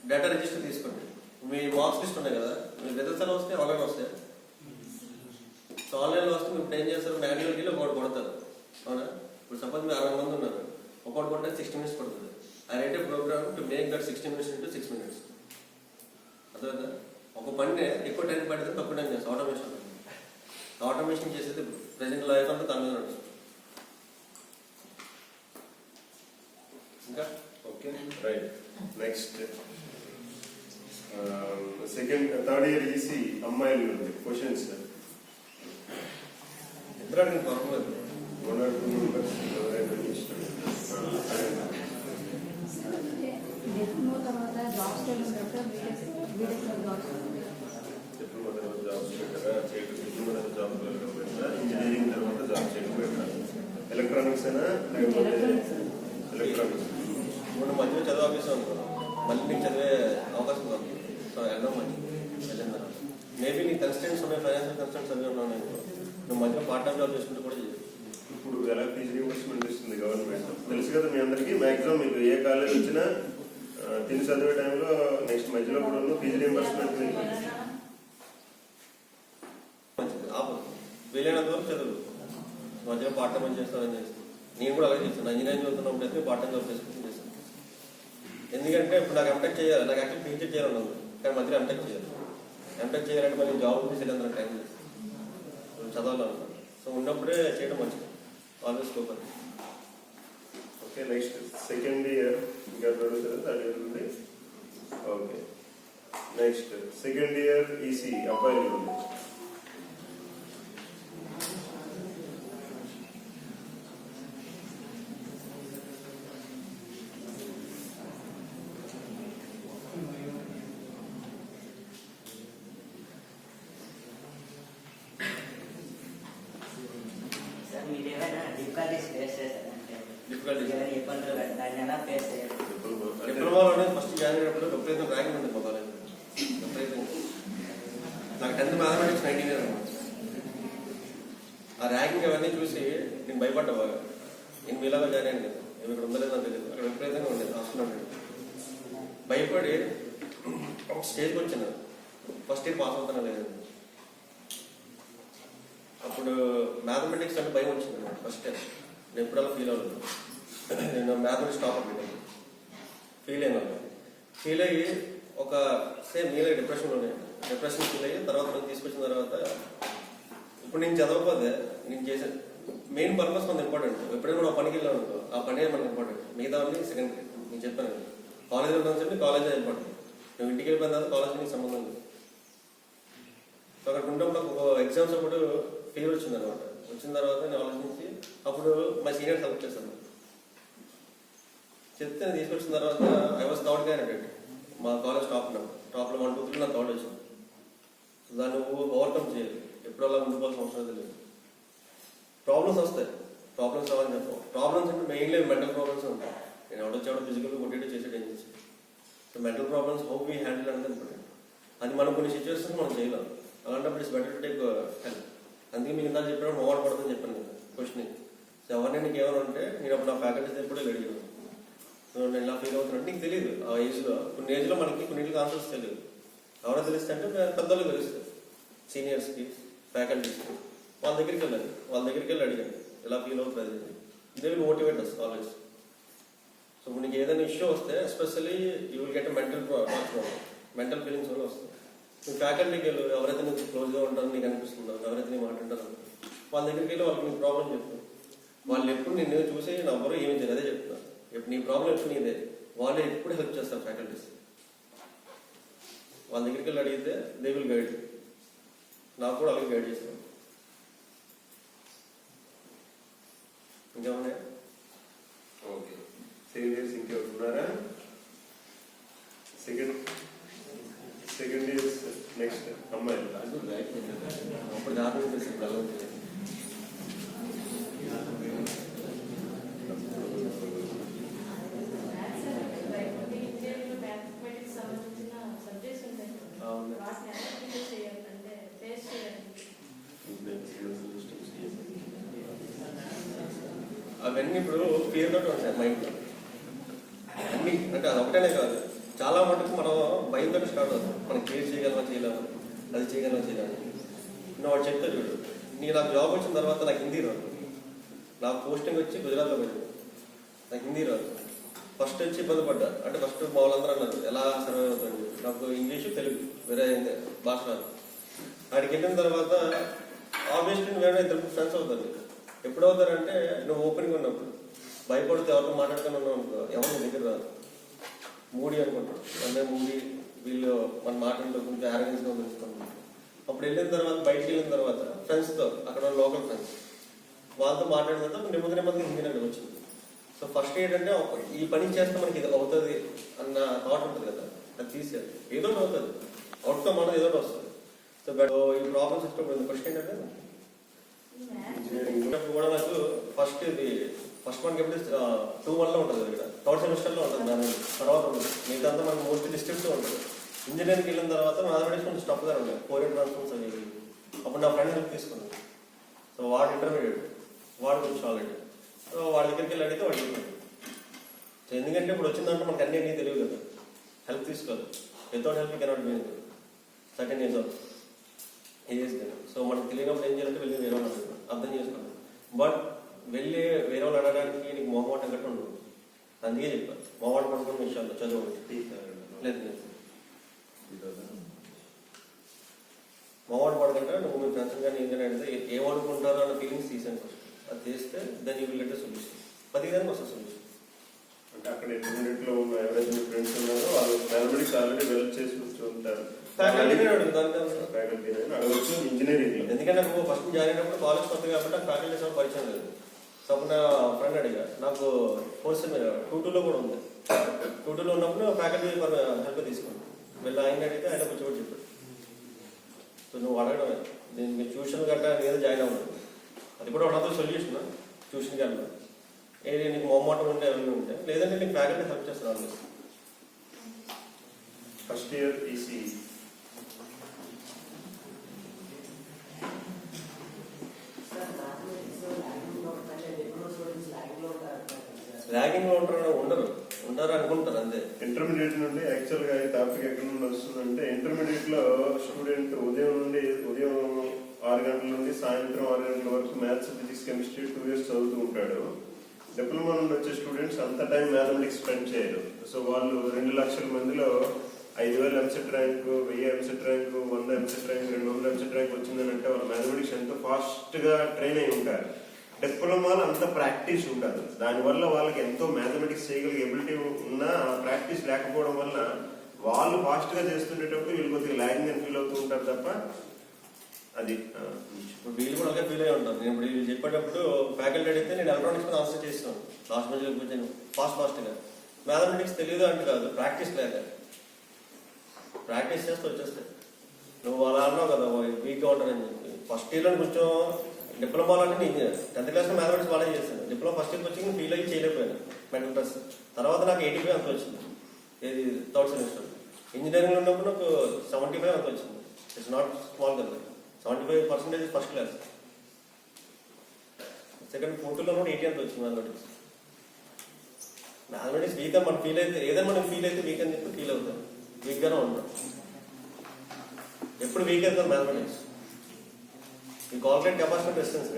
డేటా రిజిస్టర్ తీసుకోండి, మీ మార్క్స్ లిస్ట్ ఉన్నాయి కదా, మీ రిజల్ట్స్ ఎలా వస్తాయి, ఆన్లైన్ వస్తాయి. సో ఆన్లైన్లో వస్తే మీరు ఏం చేస్తారు, మాన్యువల్కి వెళ్ళి ఒకటి కొడతారు, అవునా. ఇప్పుడు సపోజ్ మీరు 60 మంది ఉన్నారు, ఒకటి కొట్టే 60 minutes పడుతుంది. I write a program to make that 60 minutes into 6 minutes. అర్థమైందా? ఒక పని ఎక్కువ టైం పడితే తక్కువ టైం చేస్తాం. ఆటోమేషన్ చేసేది ప్రెజెంట్ లైఫ్ అంతా దాని మీద నడుస్తుంది. ఇంకా okay, right. Next third year EC అమ్మాయిలు క్వశ్చన్స్ ఎప్పుడు అడిగిన పర్వాలేదు. ఇంజనీరింగ్ తర్వాత జాబ్ చేయడం పెట్టాలి. ఎలక్ట్రానిక్స్ అయినా ఎలక్ట్రానిక్స్ ఇప్పుడు మధ్యలో చదువు ఆఫీసు అనుకో, మళ్ళీ నీకు చదివే అవకాశం ఉంది. సో వెళ్ళడం మంచి వెళ్ళిన మేబీ నీ కన్స్టెంట్స్ ఉన్నాయి, ఫైనాన్షియల్ కన్స్టెంట్స్ అవి ఉన్నాను అనుకో, నువ్వు మధ్యలో పార్ట్ టైం జాబ్ చేసుకుంటూ కూడా చేయదు. ఇప్పుడు ఎలా ఫీజు రీయింబర్స్మెంట్ ఇస్తుంది గవర్నమెంట్ తెలుసు కదా మీ అందరికీ. మ్యాక్సిమం మీకు ఏ కాలేజ్ వచ్చినా తిని చదివే టైంలో నెక్స్ట్ మధ్యలో కూడా ఫీజు రీయింబర్స్మెంట్ వీలైనంత వరకు చదువు, మధ్యలో పార్ట్ టైం చేస్తానని చేస్తాను. నేను కూడా అలాగే చేస్తాను. ఇంజనీరింగ్ చదువుతున్నప్పుడు అయితే పార్ట్ టైం జాబ్ చేసుకుంటూ చేస్తాను. ఎందుకంటే ఇప్పుడు నాకు ఎంటెక్ చేయాలి, నాకు యాక్చువల్ పీజీ చేయాలన్నాను, కానీ మధ్యలో ఎంటెక్ చేయాలి. ఎంటెక్ చేయాలంటే మళ్ళీ జాబ్ చేసేటంత టైం చేస్తాను, చదవాలనుకున్నాను. సో ఉన్నప్పుడే చేయడం మంచిది, ఆల్వేస్ స్కోప్ అది. ఓకే, నెక్స్ట్ సెకండ్ ఇయర్ ఇంకా థర్డ్ ఇయర్ ఉంది. Okay, next second year EC అబ్బాయిలు ఉంది. డిప్లొమాలోనే ఫస్ట్ జాయిన్ అయినప్పుడు విపరీతం ర్యాంకింగ్ ఉంది మా కాలేజ్. విపరీతం నాకు 10th మ్యాథమెటిక్స్ 99 అనమాట. ఆ ర్యాంకింగ్ అవన్నీ చూసి నేను భయపడ్డా బాగా. నేను మీలాగా జాయిన్ అయ్యాను కదా, ఇక్కడ ఉండలేదు అని తెలియదు. అక్కడ విపరీతంగా ఉండేది, హాస్టల్ ఉండేది. భయపడి ఒక స్టేజ్కి వచ్చిన ఫస్ట్ ఇయర్ పాస్ అవుతాను లేదండి. అప్పుడు మ్యాథమెటిక్స్ అంటే భయం వచ్చింది ఫస్ట్ ఇయర్. నేను ఎప్పుడల్లా ఫీల్ అవ్వలేదు. నేను మ్యాథమెటిక్స్ టాప్ అయ్యాను, ఫీల్ అయ్యి ఒక సేమ్ మీలో డిప్రెషన్ ఫీల్ అయ్యి తర్వాత మనం తీసుకొచ్చిన తర్వాత ఇప్పుడు నేను చదవకపోతే నేను చేసే మెయిన్ పర్పస్ మనకు ఇంపార్టెంట్. ఎప్పుడైనా మనం పనికి వెళ్ళాం అనుకో, ఆ పనే మనకు ఇంపార్టెంట్, మిగతా సెకండరీ. నేను చెప్పాను కాలేజ్ వెళ్తాను చెప్పి కాలేజే ఇంపార్టెంట్. నువ్వు ఇంటికి వెళ్ళిపోయిన తర్వాత కాలేజ్ నీకు సంబంధం లేదు. సో అక్కడ ఉన్నప్పుడు నాకు ఒక ఎగ్జామ్స్ అప్పుడు ఫీవర్ వచ్చింది అనమాట. వచ్చిన తర్వాత నేను ఆలోచించి అప్పుడు మా సీనియర్ హెల్ప్ చేశాను. చెప్తే తీసుకొచ్చిన తర్వాత ఐ వాజ్ థర్డ్ క్యాండిడేట్ మా కాలేజ్ టాప్లో 1, 2, 3 నాకు థర్డ్ వచ్చింది. దాన్ని నువ్వు ఓవర్కమ్ చేయాలి. ఎప్పుడు అలా ఉండిపోవాల్సిన అవసరం లేదు. ప్రాబ్లమ్స్ వస్తాయి, ప్రాబ్లమ్స్ రావాలని చెప్పాం. ప్రాబ్లమ్స్ అంటే మెయిన్లీ మెంటల్ ప్రాబ్లమ్స్ ఉంటాయి. నేను ఎవడొచ్చాడో ఫిజికల్ కొట్టేటో చేసేది ఏం చేసి. So mental problems how we handle అనేది ఇంపార్టెంట్. అది మనం కొన్ని సిచ్యువేషన్స్ మనం చేయలేం. అలాంటప్పుడు it's better to take help. అందుకే మీకు ఇందాక చెప్పినప్పుడు మోడ్ పడుతుందని చెప్పాను కదా క్వశ్చన్. సో ఎవరిని నీకు ఏమైనా ఉంటే నేను అప్పుడు నా ఫ్యాకల్టీస్ ఎప్పుడూ అడిగాను, నేను ఇలా ఫీల్ అవుతున్నాను. నీకు తెలియదు ఆ ఏజ్లో, కొన్ని ఏజ్లో మనకి కొన్నింటికి ఆన్సర్స్ తెలియదు. ఎవరో తెలిస్తే అంటే పెద్దలు తెలుస్తుంది, సీనియర్స్కి ఫ్యాకల్టీస్కి. వాళ్ళ దగ్గరికి వెళ్ళి అడిగాను ఇలా ఫీల్ అవుతుంది. They will motivate us always. So ఇప్పుడు నీకు ఏదైనా ఇష్యూ వస్తే especially you will get mental feelings వల్ల వస్తాయి. నువ్వు ఫ్యాకల్టీకి వెళ్ళు, ఎవరైతే నీకు క్లోజ్గా ఉంటారో నీకు అనిపిస్తుందో, ఎవరైతే నీ మాట్లాడతారో వాళ్ళ దగ్గరికి వెళ్ళి వాళ్ళకి నీ ప్రాబ్లం చెప్తాను. వాళ్ళు ఎప్పుడు నిన్ను చూసి నవ్వరు, ఏమి తెలియదు, అదే చెప్తున్నారు. ఇప్పుడు నీ ప్రాబ్లం ఎప్పుడు నీదే, వాళ్ళు ఎప్పుడు హెల్ప్ చేస్తారు ఫ్యాకల్టీస్. వాళ్ళ దగ్గరికి వెళ్ళి అడిగితే దే విల్ గైడ్. నాకు కూడా అలాగే గైడ్ చేస్తాను. ఇంకేమన్నా? ఓకే, సీనియర్స్ ఇంకెవరున్నారా? సెకండ్ ఇయర్స్ నెక్స్ట్ అమ్మాయి అప్పుడు దాని ఇప్పుడు అలా అవన్నీ ఇప్పుడు క్లియర్ కట్ ఉంటాయి మైండ్లో అన్ని. అంటే అది ఒకటేనే కాదు, చాలా మటుకు మనం భయంతో స్టార్ట్ అవుతాం. మనం క్లియర్ చేయగలమా, అది చేయగలమా. నువ్వు వాడు చెప్తా చూడు, నాకు జాబ్ వచ్చిన తర్వాత నాకు హిందీ రాదు. నాకు పోస్టింగ్ వచ్చి గుజరాత్లో పెట్టింది, నాకు హిందీ రాదు. ఫస్ట్ వచ్చి ఇబ్బంది పడ్డా. అంటే ఫస్ట్ మా వాళ్ళందరూ అన్నారు ఎలా సర్వైవ్ అవుతుంది. నాకు ఇంగ్లీషు, తెలుగు వేరే భాష రాదు. అక్కడికి వెళ్ళిన తర్వాత ఆబ్వియస్లీ నువ్వేమో ఇద్దరు ఫ్రెండ్స్ అవుతారు. ఎప్పుడు అవుతారంటే నువ్వు ఓపెన్గా ఉన్నప్పుడు. భయపడితే ఎవరితో మాట్లాడుతూనే ఉన్నావు అనుకో, ఎవరు నీ దగ్గర రాదు. మూడీ అనుకుంటారు, అంటే మూడీ వీళ్ళు మన మాటల్లో కొంచెం యారగెన్స్గా తెలుసుకుంటాం. అప్పుడు వెళ్ళిన తర్వాత బయటికి వెళ్ళిన తర్వాత ఫ్రెండ్స్తో, అక్కడ లోకల్ ఫ్రెండ్స్, వాళ్ళతో మాట్లాడిన తర్వాత నెమ్మదిగా హిందీ నాకు వచ్చింది. సో ఫస్ట్ ఏంటంటే ఈ పని చేస్తే మనకి ఇది అవుతుంది అన్న థాట్ ఉంటుంది కదా, అది తీసేది. ఏదో అవుతుంది, అవుట్కమ్ అనేది ఏదో వస్తుంది. సో ఈ ప్రాబ్లమ్స్ వచ్చినప్పుడు ఫస్ట్ ఏంటంటే కూడా నాకు ఫస్ట్ మనకి ఎప్పుడు 2-1 ఉంటుంది ఇక్కడ, థర్డ్ సెమిస్టర్లో ఉంటుంది. దాని తర్వాత ఉంటుంది మిగతా మనకి మోస్ట్లీ డిస్ట్రిక్ట్స్ ఉంటుంది. ఇంజనీరింగ్కి వెళ్ళిన తర్వాత మ్యాథమెటిక్స్ కొంచెం స్టఫ్గా ఉంటాయి, 4 ట్రాన్స్ఫర్స్ అవి. అప్పుడు నా ఫ్రెండ్ హెల్ప్ తీసుకున్నాను. సో వాడు ఇంటర్మీడియట్, వాడు కొంచెం ఆల్రెడీ. సో వాడి దగ్గరికి వెళ్ళి అడిగితే వాడు చెప్పాడు. సో ఎందుకంటే ఇప్పుడు వచ్చిందంటే మనకు అన్నీ తెలియదు కదా, హెల్ప్ తీసుకోవాలి. Without help cannot be certain age of age. So మనకు తెలియనప్పుడు ఏం చేయాలంటే వెళ్ళి వేరే వాళ్ళు అర్థం చేసుకోవాలి. బట్ వెళ్ళి వేరే వాళ్ళు అడగడానికి నీకు మొహమాటం గట్ట ఉండదు. అందుకే చెప్పాను మొహమాట పడుకున్న విషయాల్లో చదువు లేదు. మొహమాట పడకుండా నువ్వు మీ ఫ్రెండ్స్ కానీ ఏంటంటే అడిగితే ఏమనుకుంటారో అన్న ఫీలింగ్స్ తీసాను ఫస్ట్. అది చేస్తే దాన్ని విల్ గెట్ సొల్యూషన్. ప్రతిదానికి వస్తుంది సొల్యూషన్. అంటే అక్కడ ఇంటర్మీడియట్లో ఉన్న ఎవరైతే మీ ఫ్రెండ్స్ ఉన్నారో వాళ్ళు మ్యాథమెటిక్స్ ఆల్రెడీ డెవలప్ చేసి ఉంటారు. అడగచ్చు ఇంజనీరింగ్. ఎందుకంటే నాకు ఫస్ట్ జాయిన్ అయినప్పుడు కాలేజ్ కొత్త కాబట్టి నాకు ఫ్యాకల్టీస్ పరిచయం లేదు. సో అప్పుడు నా ఫ్రెండ్ అడిగా, నాకు కోర్స్ 2-2లో కూడా ఉంది. 2-2లో ఉన్నప్పుడు ఫ్యాకల్టీ హెల్ప్ తీసుకున్నాను. వెళ్ళి ఆయన అడిగితే ఆయన కొంచెం కూడా చెప్పాడు. సో నువ్వు అడగడమే, నేను మీ ట్యూషన్ గట్రా ఏదో జాయిన్ అవ్వదు. అది కూడా ఉన్నదో సొల్యూషన్ ట్యూషన్ గట్రా. ఏది నీకు మొహమాటం ఉంటే ఎవరైనా ఉంటే, లేదంటే నీకు ఫ్యాకల్టీ హెల్ప్ చేస్తాను. ఫస్ట్ ఇయర్ ఈసీ ర్యాగింగ్లో ఉంటారు, ఉండరు ఉంటారు అనుకుంటారు అంతే. ఇంటర్మీడియట్ నుండి యాక్చువల్ గా ఈ టాపిక్ ఎక్కడ నుండి వస్తుందంటే, ఇంటర్మీడియట్ లో స్టూడెంట్ ఉదయం 6 గంటల నుండి సాయంత్రం 6 గంటల వరకు మ్యాథ్స్, ఫిజిక్స్, కెమిస్ట్రీ 2 years చదువుతూ ఉంటాడు. డిప్లొమా నుండి వచ్చే స్టూడెంట్స్ అంత టైం మ్యాథమెటిక్స్ స్పెండ్ చేయరు. సో వాళ్ళు 2 లక్షల మందిలో 5000 EAMCET rank, 1000 EAMCET rank, 100 EAMCET rank, 200 EAMCET rank వచ్చిందని అంటే వాళ్ళు మ్యాథమెటిక్స్ ఎంతో ఫాస్ట్ గా ట్రైన్ అయి ఉంటారు. డిప్లొమాలో అంత ప్రాక్టీస్ ఉండదు. దానివల్ల వాళ్ళకి ఎంతో మ్యాథమెటిక్స్ చేయగలిగే ఎబిలిటీ ఉన్నా ప్రాక్టీస్ లేకపోవడం వల్ల వాళ్ళు ఫాస్ట్ గా చేస్తుండేటప్పుడు వీళ్ళు కొద్దిగా లాగింగ్ అని ఫీల్ అవుతూ ఉంటారు తప్ప అది. ఇప్పుడు వీళ్ళు కూడా ఒకే ఫీల్ అయి ఉంటారు. నేను ఇప్పుడు వీళ్ళు చెప్పేటప్పుడు ఫ్యాకల్టీ అడిగితే నేను ఎలక్ట్రానిక్స్ ఆన్సర్ చేస్తాను లాస్ట్ మధ్యలో కూర్చొని ఫాస్ట్గా. మ్యాథమెటిక్స్ తెలియదు అంటే కాదు, ప్రాక్టీస్ లేక. ప్రాక్టీస్ చేస్తే వచ్చేస్తాయి. నువ్వు అలా అన్నావు కదా వీక్గా ఉంటానని చెప్పి. ఫస్ట్ ఇయర్లో కొంచెం డిప్లొమాలో అంటే నేను 10th క్లాస్లో మ్యాథమెటిక్స్ బాగా చేశాను. డిప్లొమా ఫస్ట్ ఇయర్కి వచ్చి ఫీల్ అయ్యి చేయలేకపోయాను మెంటల్ స్ట్రెస్. తర్వాత నాకు 85 అంత వచ్చింది, ఏది 3rd సెమిస్టర్. ఇంజనీరింగ్లో ఉన్నప్పుడు నాకు 75 అంత వచ్చింది. ఇట్స్ నాట్ స్మాల్ కదా, 75% ఫస్ట్ క్లాస్. సెకండ్ 4th కూడా 80 అంత వచ్చింది మ్యాథమెటిక్స్. మ్యాథమెటిక్స్ వీక్ అని మనం ఫీల్ అయితే, ఏదైనా మనం ఫీల్ అయితే వీక్ అని చెప్పి ఫీల్ అవుతాం, వీక్గానే ఉంటాం. ఎప్పుడు వీక్ అవుతాం మ్యాథమెటిక్స్. ఈ calculate capacity distance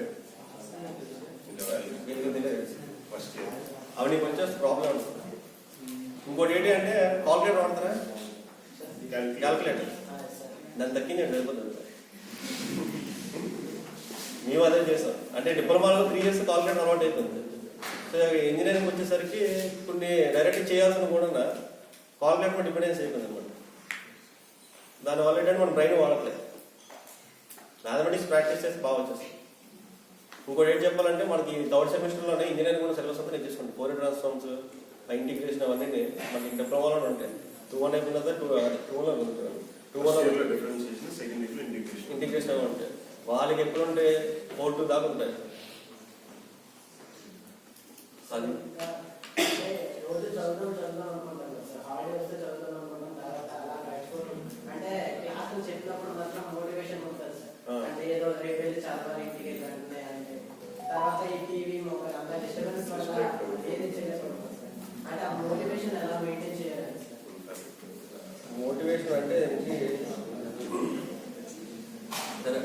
first year అవి నీకు వచ్చేసి ప్రాబ్లం ఉంటుంది. ఇంకోటి ఏంటి అంటే కాల్కులేటర్ వాడతారా, క్యాల్కులేటర్, దాన్ని తగ్గించండి అయిపోతుంది. మేము అదే చేస్తాం. అంటే డిప్లొమాలో 3 years కాల్కులేటర్ అలవాటు అయిపోయింది. సో ఇంజనీరింగ్ వచ్చేసరికి కొన్ని డైరెక్ట్ చేయాల్సిన కూడా కాల్కులేటర్ డిపెండెన్స్ అయిపోయింది అనమాట. దానివల్ల ఏంటంటే మనం బ్రెయిన్ వాడట్లేదు. మ్యాథమెటిక్స్ ప్రాక్టీస్ చేసి బాగా వచ్చేస్తుంది. ఇంకోటి ఏంటి చెప్పాలంటే మనకి 3rd సెమిస్టర్లోనే ఇంజనీరింగ్ కూడా సిలబస్ అంతా నేర్చేసుకోండి. ఫోరియర్ ట్రాన్స్ఫార్మ్స్, ఇంటిగ్రేషన్ అవన్నీ మనకి డిప్లొమాలో ఉంటాయి. 2-1 అయిపోయిన తర్వాత 2-1 ఉంటాయి. 2-1 ఇంటిగ్రేషన్ ఉంటాయి. వాళ్ళకి ఎప్పుడు ఉంటే 4-2 దాకా ఉంటాయి. అది రోజు చదువుతాం అనుకుంటాం సార్. హాలిడే వస్తే చదువుతాం అనుకుంటాం. తర్వాత అలా గడిచిపోతుంది. అంటే క్లాసులు చెప్పినప్పుడు మాత్రం మోటివేషన్ ఉంటుంది సార్. అంటే ఏదో రేపు వెళ్ళి చదవాలి, ఇంటికి వెళ్ళాలంటే అంటే తర్వాత ఈ టీవీ మొబైల్ అంతా డిస్టర్బెన్స్ వల్ల ఏది చేయలేకపోతుంది సార్. అంటే ఆ మోటివేషన్ ఎలా మెయింటైన్ చేయాలి సార్? మోటివేషన్ అంటే సరే,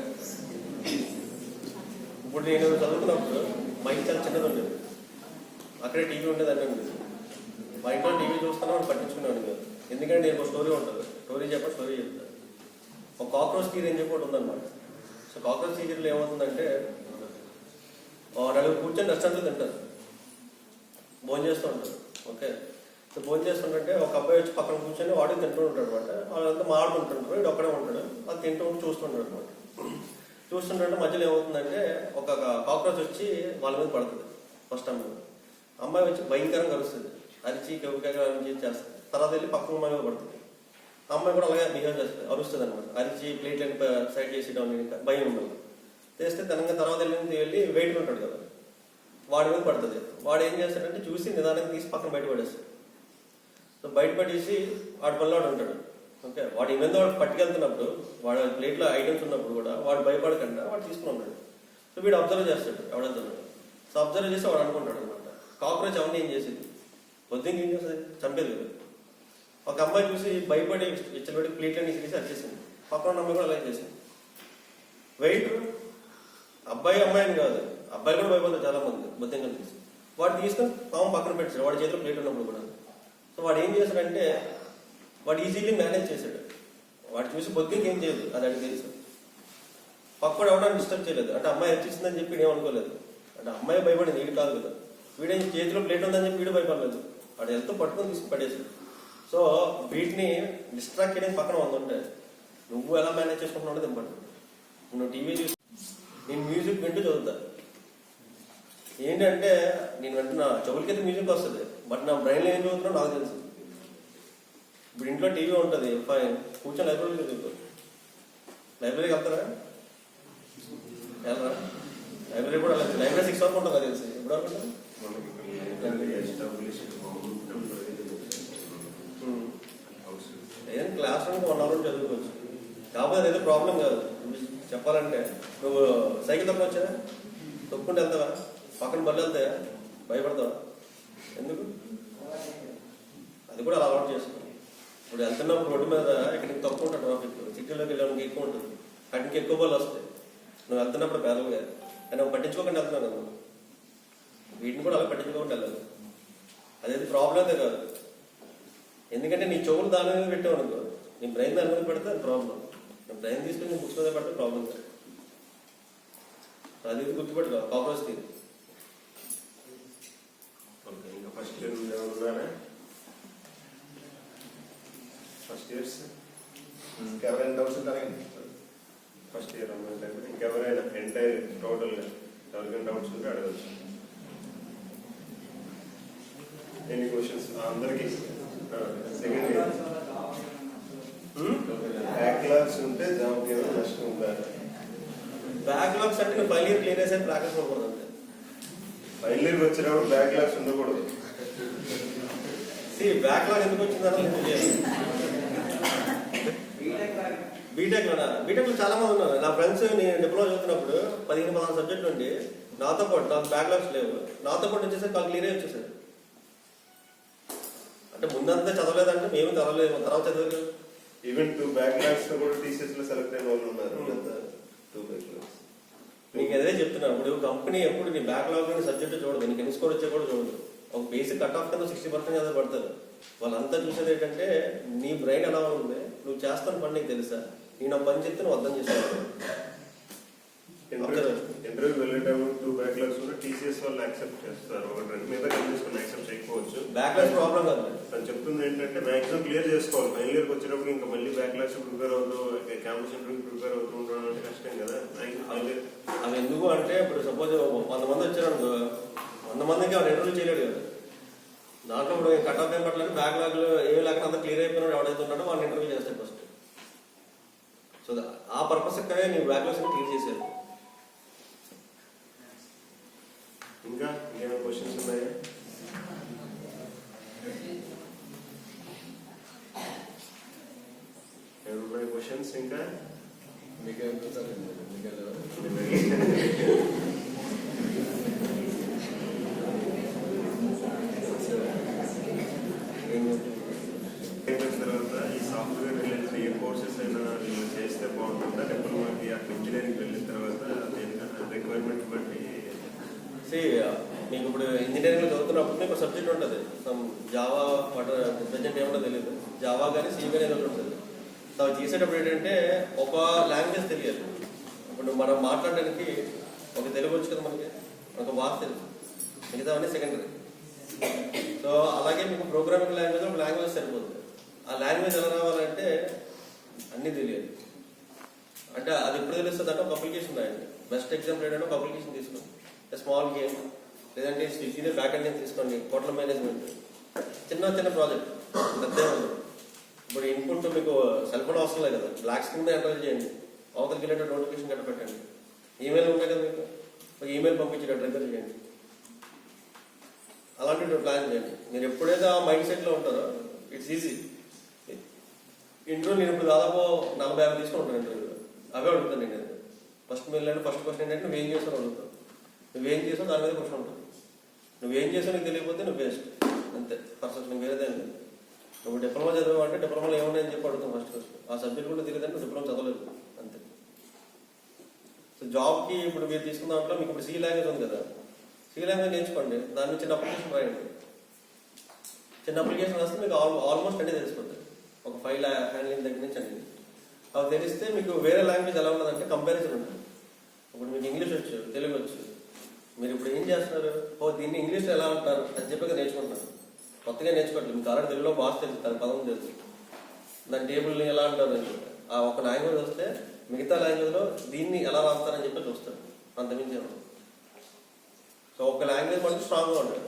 ఇప్పుడు నేను చదువుతున్నప్పుడు మా ఇంటి చాలా చిన్నది ఉండేది. అక్కడే టీవీ ఉండేది అన్నీ ఉండేది. మా ఇంట్లో టీవీ చూస్తున్నా వాడు పట్టించుకునేవాడు కాదు. ఎందుకంటే నేను ఒక స్టోరీ ఉంటుంది, స్టోరీ చెప్తాను. ఒక కాక్రోచ్ థియరీ అని చెప్పి ఒకటి ఉందన్నమాట. సో కాక్రోచ్ థియరీలో ఏమవుతుందంటే 4 కూర్చొని రెస్టారెంట్లో తింటారు, భోజనం చేస్తూ ఉంటారు. ఓకే, సో భోజనం చేస్తుంటే ఒక అబ్బాయి వచ్చి పక్కన కూర్చొని వాడు తింటూ ఉంటాడు అనమాట. వాళ్ళంతా మాడుతుంటారు, వీడు ఒక్కడే ఉంటాడు. అది తింటూ ఉంటూ చూస్తుంటాడు అనమాట. చూస్తుంటే మధ్యలో ఏమవుతుందంటే ఒక కాక్రోచ్ వచ్చి వాళ్ళ మీద పడుతుంది. ఫస్ట్ అమ్మాయి వచ్చి భయంకరంగా అరుస్తుంది, అరిచి గెవగా చేస్తుంది. తర్వాత వెళ్ళి పక్కన అమ్మాయి మీద పడుతుంది. అమ్మాయి కూడా అలాగే బిహేవ్ చేస్తుంది, అరుస్తుంది అనమాట. అరిచి ప్లేట్లని సైడ్ చేసేయడం, భయం ఉండదు. చేస్తే తర్వాత వెళ్ళి వెయిట్ ఉంటాడు కదా, వాడి మీద పడుతుంది. వాడు ఏం చేస్తాడంటే చూసి నిదానంగా తీసి పక్కన బయట పడేస్తాడు. సో బయట పడేసి వాడు పనిలాడు ఉంటాడు. ఓకే, వాడు ఏమైందో వాడు పట్టుకెళ్తున్నప్పుడు, వాడు ప్లేట్లో ఐటమ్స్ ఉన్నప్పుడు కూడా వాడు భయపడకుండా వాడు తీసుకుని ఉన్నాడు. సో వీడు అబ్జర్వ్ చేస్తాడు ఎవడెళ్తున్నాడు. సో అబ్జర్వ్ చేసి వాడు అనుకుంటాడు అనమాట, కాక్రోచ్ అవన్నీ ఏం చేసేది, పొద్దున్న ఏం చేస్తుంది, చంపేది కదా. ఒక అమ్మాయి చూసి భయపడి ఇచ్చబడి ప్లేట్లన్నీ తీసి వచ్చేసింది. పక్కన ఉన్న అమ్మాయి కూడా అలాగే చేసింది. వెయిట్ అబ్బాయి అమ్మాయిని కాదు, అబ్బాయి కూడా భయపడతారు చాలా మంది బొద్దింకలు తీసి. వాడు తీసుకొని పాము పక్కన పెట్టాడు వాడి చేతిలో ప్లేట్ ఉన్నప్పుడు కూడా. సో వాడు ఏం చేశాడంటే వాడు ఈజీలీ మేనేజ్ చేశాడు. వాడు చూసి బొద్దింక ఏం చేయదు, అది అడిగి తెలుసు. పక్కన ఎవడానికి డిస్టర్బ్ చేయలేదు. అంటే అమ్మాయి వచ్చేసిందని చెప్పి ఏమనుకోలేదు. అంటే అమ్మాయి భయపడింది, వీడు కాదు కదా. వీడే చేతిలో ప్లేట్ ఉందని చెప్పి వీడు భయపడలేదు. వాడు ఎంతో పట్టుకొని తీసుకుని పడేసాడు. సో వీటిని డిస్ట్రాక్ట్ చేయడానికి పక్కన ఉందంటే నువ్వు ఎలా మేనేజ్ చేసుకుంటున్నావు దింపండి. నువ్వు టీవీ చూసి నేను మ్యూజిక్ వింటూ చదువుతా. ఏంటంటే నేను వెంటనే చెవులకైతే మ్యూజిక్ వస్తుంది, బట్ నా బ్రెయిన్లో ఏం చదువుతున్నా నాకు తెలుసు. ఇప్పుడు ఇంట్లో టీవీ ఉంటుంది, ఫైన్, కూర్చొని లైబ్రరీలో చదువుతావు. లైబ్రరీకి వెళ్తారా? వెళ్ళరా? లైబ్రరీ కూడా వెళ్ళదు. లైబ్రరీ 6 వరకు ఉంటుంది, తెలుసు. ఎప్పుడు వరకు ఉంటుంది? ఏదైనా క్లాస్ రూమ్ 1 hour చదువుకోవచ్చు. కాకపోతే అదేదో ప్రాబ్లం కాదు. చెప్పాలంటే నువ్వు సైకిల్ తొక్కవచ్చా? తొక్కుంటే వెళ్తావా? పక్కన బళ్ళు వెళ్తాయా? భయపడతావా? ఎందుకు? అది కూడా అలా అలవాటు చేసుకోండి. ఇప్పుడు వెళ్తున్నప్పుడు రోడ్డు మీద ఇక్కడికి తక్కువ ఉంటుంది ట్రాఫిక్, సిటీలోకి వెళ్ళడానికి ఎక్కువ ఉంటుంది, అక్కడికి ఎక్కువ బళ్ళు వస్తాయి. నువ్వు వెళ్తున్నప్పుడు పేదలుగా కానీ పట్టించుకోకుండా వెళ్తున్నావు కదా, వీటిని కూడా అలా పట్టించుకోకుండా వెళ్ళాలి. అదేది ప్రాబ్లం అయితే కాదు. ఎందుకంటే నీ చెవులు దాని మీద పెట్టావు అనుకో, నీ బ్రెయిన్ దాని మీద పెడితే అది ప్రాబ్లం. నీ బ్రెయిన్ తీసుకుని నీ బుక్స్ మీద పెడితే ప్రాబ్లం కాదు. అది గుర్తుపెట్టుకో, కాక్రోచ్ తీరు. ఓకే, ఇంకా ఫస్ట్ ఇయర్ ఉన్నారా? ఫస్ట్ ఇయర్స్ ఎవరైనా డౌట్స్ ఉంటారా? ఫస్ట్ ఇయర్ అమ్మాయి ఇంకెవరైనా ఎంటైర్ టోటల్గా ఎవరికైనా డౌట్స్ ఉంటే అడగచ్చు. ఎన్ని క్వశ్చన్స్ అందరికి? సెకండ్ ఇయర్ బ్యాక్లాగ్స్ ఉంటే జాబ్కి ఏమైనా నష్టం ఉందా? బ్యాక్లాగ్స్ అంటే నువ్వు ఫైనల్ ఇయర్ క్లియర్ చేసే ప్రాక్టీస్ అవ్వకూడదు అంతే. ఫైనల్ ఇయర్కి వచ్చినప్పుడు బ్యాక్లాగ్స్ ఉండకూడదు. బ్యాక్లాగ్ ఎందుకు వచ్చిందని నేను తెలియదు. బీటెక్లో చాలా మంది ఉన్నారు నా ఫ్రెండ్స్. నేను డిప్లొమా చదువుతున్నప్పుడు 15-16 సబ్జెక్టులు ఉండి నాతో పాటు నాకు బ్యాక్లాగ్స్ లేవు, నాతో పాటు వచ్చేసరికి వాళ్ళు క్లియర్ వచ్చేసారు. అంటే ముందంతా చదవలేదంటే మేము చదవలేదు, తర్వాత చదవలేదు. ఈవెన్ 2 బ్యాక్లాగ్స్ కూడా టీసీఎస్ లో సెలెక్ట్ అయిన వాళ్ళు ఉన్నారు. 2 బ్యాక్లాగ్స్. నీకు అదే చెప్తున్నా, ఇప్పుడు కంపెనీ ఎప్పుడు నీ బ్యాక్లాగ్ సబ్జెక్ట్ చూడదు, నీకు ఎన్ని స్కోర్ వచ్చే కూడా చూడదు. ఒక బేసిక్ కట్ ఆఫ్ కింద 60% కదా పడతారు. వాళ్ళంతా చూసేది ఏంటంటే నీ బ్రెయిన్ ఎలా ఉంది, నువ్వు చేస్తాను పని నీకు తెలుసా, నేను ఆ పని చెప్తే నువ్వు అర్థం చేస్తాను. ఇంటర్వ్యూకి వెళ్ళేటప్పుడు 2 బ్యాక్లాగ్స్ కూడా టీసీఎస్ వాళ్ళు యాక్సెప్ట్ చేస్తారు. ఒకటి 2 మీద కనిపిస్తున్న యాక్సెప్ట్ చేయకపోవచ్చు. బ్యాక్లాగ్స్ ప్రాబ్లం కాదు. తను చెప్తుంది ఏంటంటే మ్యాక్సిమం క్లియర్ చేసుకోవాలి. ఫైనల్ ఇయర్కి వచ్చినప్పుడు ఇంకా మళ్ళీ బ్యాక్లాగ్స్ ప్రిపేర్ అవుతూ క్యాంపస్ ఇంటర్వ్యూకి ప్రిపేర్ అవుతూ ఉండడం అంటే కష్టం కదా. అవి ఎందుకు అంటే ఇప్పుడు సపోజ్ 100 మంది వచ్చారు అనుకో, 100 మందికి వాడు ఇంటర్వ్యూ చేయలేడు కదా. దాంట్లో ఇప్పుడు కట్ ఆఫ్ ఏం పట్టలేదు, బ్యాక్లాగ్లు ఏమి లేకుండా అంతా క్లియర్ అయిపోయినాడు ఎవడైతే ఉన్నాడో వాడిని ఇంటర్వ్యూ చేస్తాడు ఫస్ట్. సో ఆ పర్పస్ నీ బ్యాక్లాగ్స్ క్లియర్ చేశారు. ఇంకా ఏమైనా క్వశ్చన్స్ ఉన్నాయా? ఏమైనా క్వశ్చన్స్ ఇంకా? మీకు అయిపోయిన తర్వాత ఈ సాఫ్ట్వేర్ రిలేటెడ్ ఏ కోర్సెస్ అయినా వీళ్ళు చేస్తే బాగుంటుందా? డిప్లొమాకి అట్లా ఇంజనీరింగ్ వెళ్ళిన తర్వాత రిక్వైర్మెంట్ బట్టి మీకు ఇప్పుడు ఇంజనీరింగ్ లో చదువుతున్నప్పుడు మీకు సబ్జెక్ట్ ఉంటుంది, సమ్ జావా ప్రజెంట్ ఏమన్నా తెలియదు, జావా కానీ సి కానీ ఏదో ఉంటుంది. సో అవి చేసేటప్పుడు ఏంటంటే ఒక లాంగ్వేజ్ తెలియదు. ఇప్పుడు మనం మాట్లాడడానికి ఒక తెలుగు వచ్చు కదా, మనకి ఒక భాష తెలుసు, మిగతావన్నీ సెకండరీ. సో అలాగే మీకు ప్రోగ్రామింగ్ లాంగ్వేజ్ ఒక లాంగ్వేజ్ సరిపోతుంది. ఆ లాంగ్వేజ్ ఎలా రావాలంటే అన్నీ తెలియదు. అంటే అది ఎప్పుడు తెలుస్తుంది అంటే ఒక అప్లికేషన్ రాయండి. బెస్ట్ ఎగ్జాంపుల్ ఏంటంటే ఒక అప్లికేషన్ తీసుకోండి, స్మాల్ గేమ్, లేదంటే స్విగ్గీలో బ్యాక్ ఎండ్ తీసుకోండి, హోటల్ మేనేజ్మెంట్, చిన్న ప్రాజెక్ట్ పెద్ద. ఇప్పుడు ఇన్పుట్ మీకు సెల్ ఫోన్ అవసరం లేదు కదా, బ్లాక్ స్క్రీన్ ఎంటర్ చేయండి, అవతలకి వెళ్ళేటట్టు నోటిఫికేషన్ కట్ట పెట్టండి. ఈమెయిల్ ఉంటాయి కదా మీకు, ఒక ఈమెయిల్ పంపించేటట్టు ట్రిగర్ చేయండి. అలాంటి ప్లాన్ చేయండి. మీరు ఎప్పుడైతే ఆ మైండ్ సెట్లో ఉంటారో ఇట్స్ ఈజీ. ఇంటర్వ్యూ నేను ఇప్పుడు దాదాపు 40-50 తీసుకుని ఉంటాను ఇంటర్వ్యూలో. అవే అడుగుతాను నేను. ఫస్ట్ క్వశ్చన్ ఏంటంటే నువ్వేం చేస్తావు అడుగుతావు. నువ్వేం చేసావు దాని మీద క్వశ్చన్ ఉంటుంది. నువ్వేం చేసావు నీకు తెలియకపోతే నువ్వు వేస్ట్ అంతే. పర్సెప్షన్ నువ్వు వేరేదే లేదు. నువ్వు డిప్లొమా చదివావు అంటే డిప్లొమాలో ఏమున్నాయని చెప్పి అడుగుతాం ఫస్ట్ క్వశ్చన్. ఆ సబ్జెక్ట్ కూడా తెలియదంటే నువ్వు డిప్లొమా చదవలేదు అంతే. సో జాబ్కి ఇప్పుడు మీరు తీసుకున్న దాంట్లో మీకు ఇప్పుడు సి లాంగ్వేజ్ ఉంది కదా, సి లాంగ్వేజ్ నేర్చుకోండి, దాని నుంచి చిన్న అప్లికేషన్ రాయండి. చిన్న అప్లికేషన్ వస్తే మీకు ఆల్మోస్ట్ అన్నీ తెలిసిపోతుంది. ఒక ఫైల్ హ్యాండ్లింగ్ దగ్గర నుంచి అన్ని అవి తెలిస్తే మీకు వేరే లాంగ్వేజ్ ఎలా ఉన్నదంటే కంపారిజన్ ఉంటుంది. ఇప్పుడు మీకు ఇంగ్లీష్ వచ్చు, తెలుగు వచ్చు, మీరు ఇప్పుడు ఏం చేస్తున్నారు, దీన్ని ఇంగ్లీష్లో ఎలా అంటారు అని చెప్పి నేర్చుకుంటున్నారు. కొత్తగా నేర్చుకోవట్లేదు, మీకు ఆల్రెడీ తెలుగులో భాష తెలుసు, దాని పదం తెలుసు, దాని టేబుల్ని ఎలా అంటారు అని చెప్పి. ఆ ఒక లాంగ్వేజ్ వస్తే మిగతా లాంగ్వేజ్లో దీన్ని ఎలా రాస్తారని చెప్పి చూస్తారు, అంతమించే. సో ఒక లాంగ్వేజ్ మనకి స్ట్రాంగ్గా ఉంటుంది.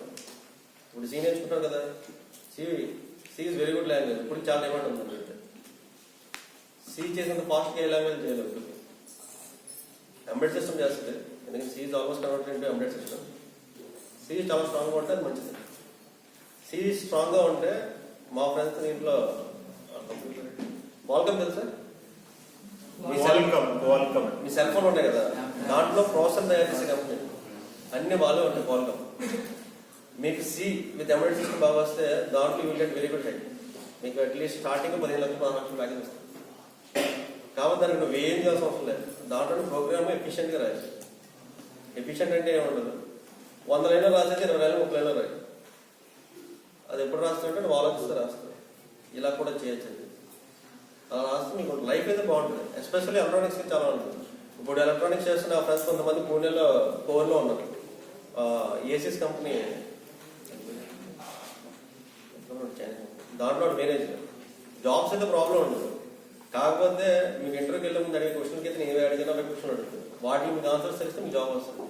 ఇప్పుడు సి నేర్చుకుంటారు కదా, C is very good language. ఇప్పుడు చాలా డిమాండ్ ఉంది. సి చేసినంత ఫాస్ట్గా ఏ లాంగ్వేజ్ చేయలేదు. ఎంబెడ్ సిస్టమ్ చేస్తుంది, ఎందుకంటే C is almost converted into embed system. C చాలా స్ట్రాంగ్గా ఉంటే అది మంచిది. సి స్ట్రాంగ్గా ఉంటే మా ఫ్రెండ్స్ దీంట్లో వాల్కమ్ తెలుసా, మీ సెల్ ఫోన్ ఉంటాయి కదా, దాంట్లో ప్రాసెసర్ తయారు చేసే కంపెనీ అన్ని వాళ్ళే ఉంటాయి. వాల్కమ్ మీకు సి విత్ ఎంబెడెడ్ సిస్టమ్ బాగా వస్తే దాంట్లో you get very good height. మీకు అట్లీస్ట్ స్టార్టింగ్ 15 లక్షలు 16 లక్షలు ప్యాకేజ్ వస్తుంది. కాబట్టి దానికి నువ్వు ఏం చేయాల్సిన అవసరం లేదు. దాంట్లో ప్రోగ్రామ్ ఎఫిషియెంట్గా రాయాలి. ఎఫిషియెంట్ అంటే ఏముండదు, 100 లైన్లు రాసేది 20 లైన్లు 30 లైన్లు రాయి. అది ఎప్పుడు రాస్తుంటే నువ్వు ఆలోచిస్తే రాస్తావు. ఇలా కూడా చేయొచ్చు. అలా రాస్తే మీకు లైఫ్ అయితే బాగుంటుంది. ఎస్పెషల్లీ ఎలక్ట్రానిక్స్కి చాలా ఉంటుంది. ఇప్పుడు ఎలక్ట్రానిక్స్ చేస్తున్న ఫ్రెండ్స్ కొంతమంది పూణేలో కోవర్లో ఉన్నారు. ఏసీస్ కంపెనీ దాంట్లో మేనేజర్. జాబ్స్ అయితే ప్రాబ్లం ఉండదు. కాకపోతే మీకు ఇంటర్వ్యూకి వెళ్ళే ముందు అడిగే క్వశ్చన్కి అయితే నేను అడిగినా అవి క్వశ్చన్ అడుగుతుంది. వాటికి మీకు ఆన్సర్స్ తెలిస్తే మీకు జాబ్ వస్తుంది.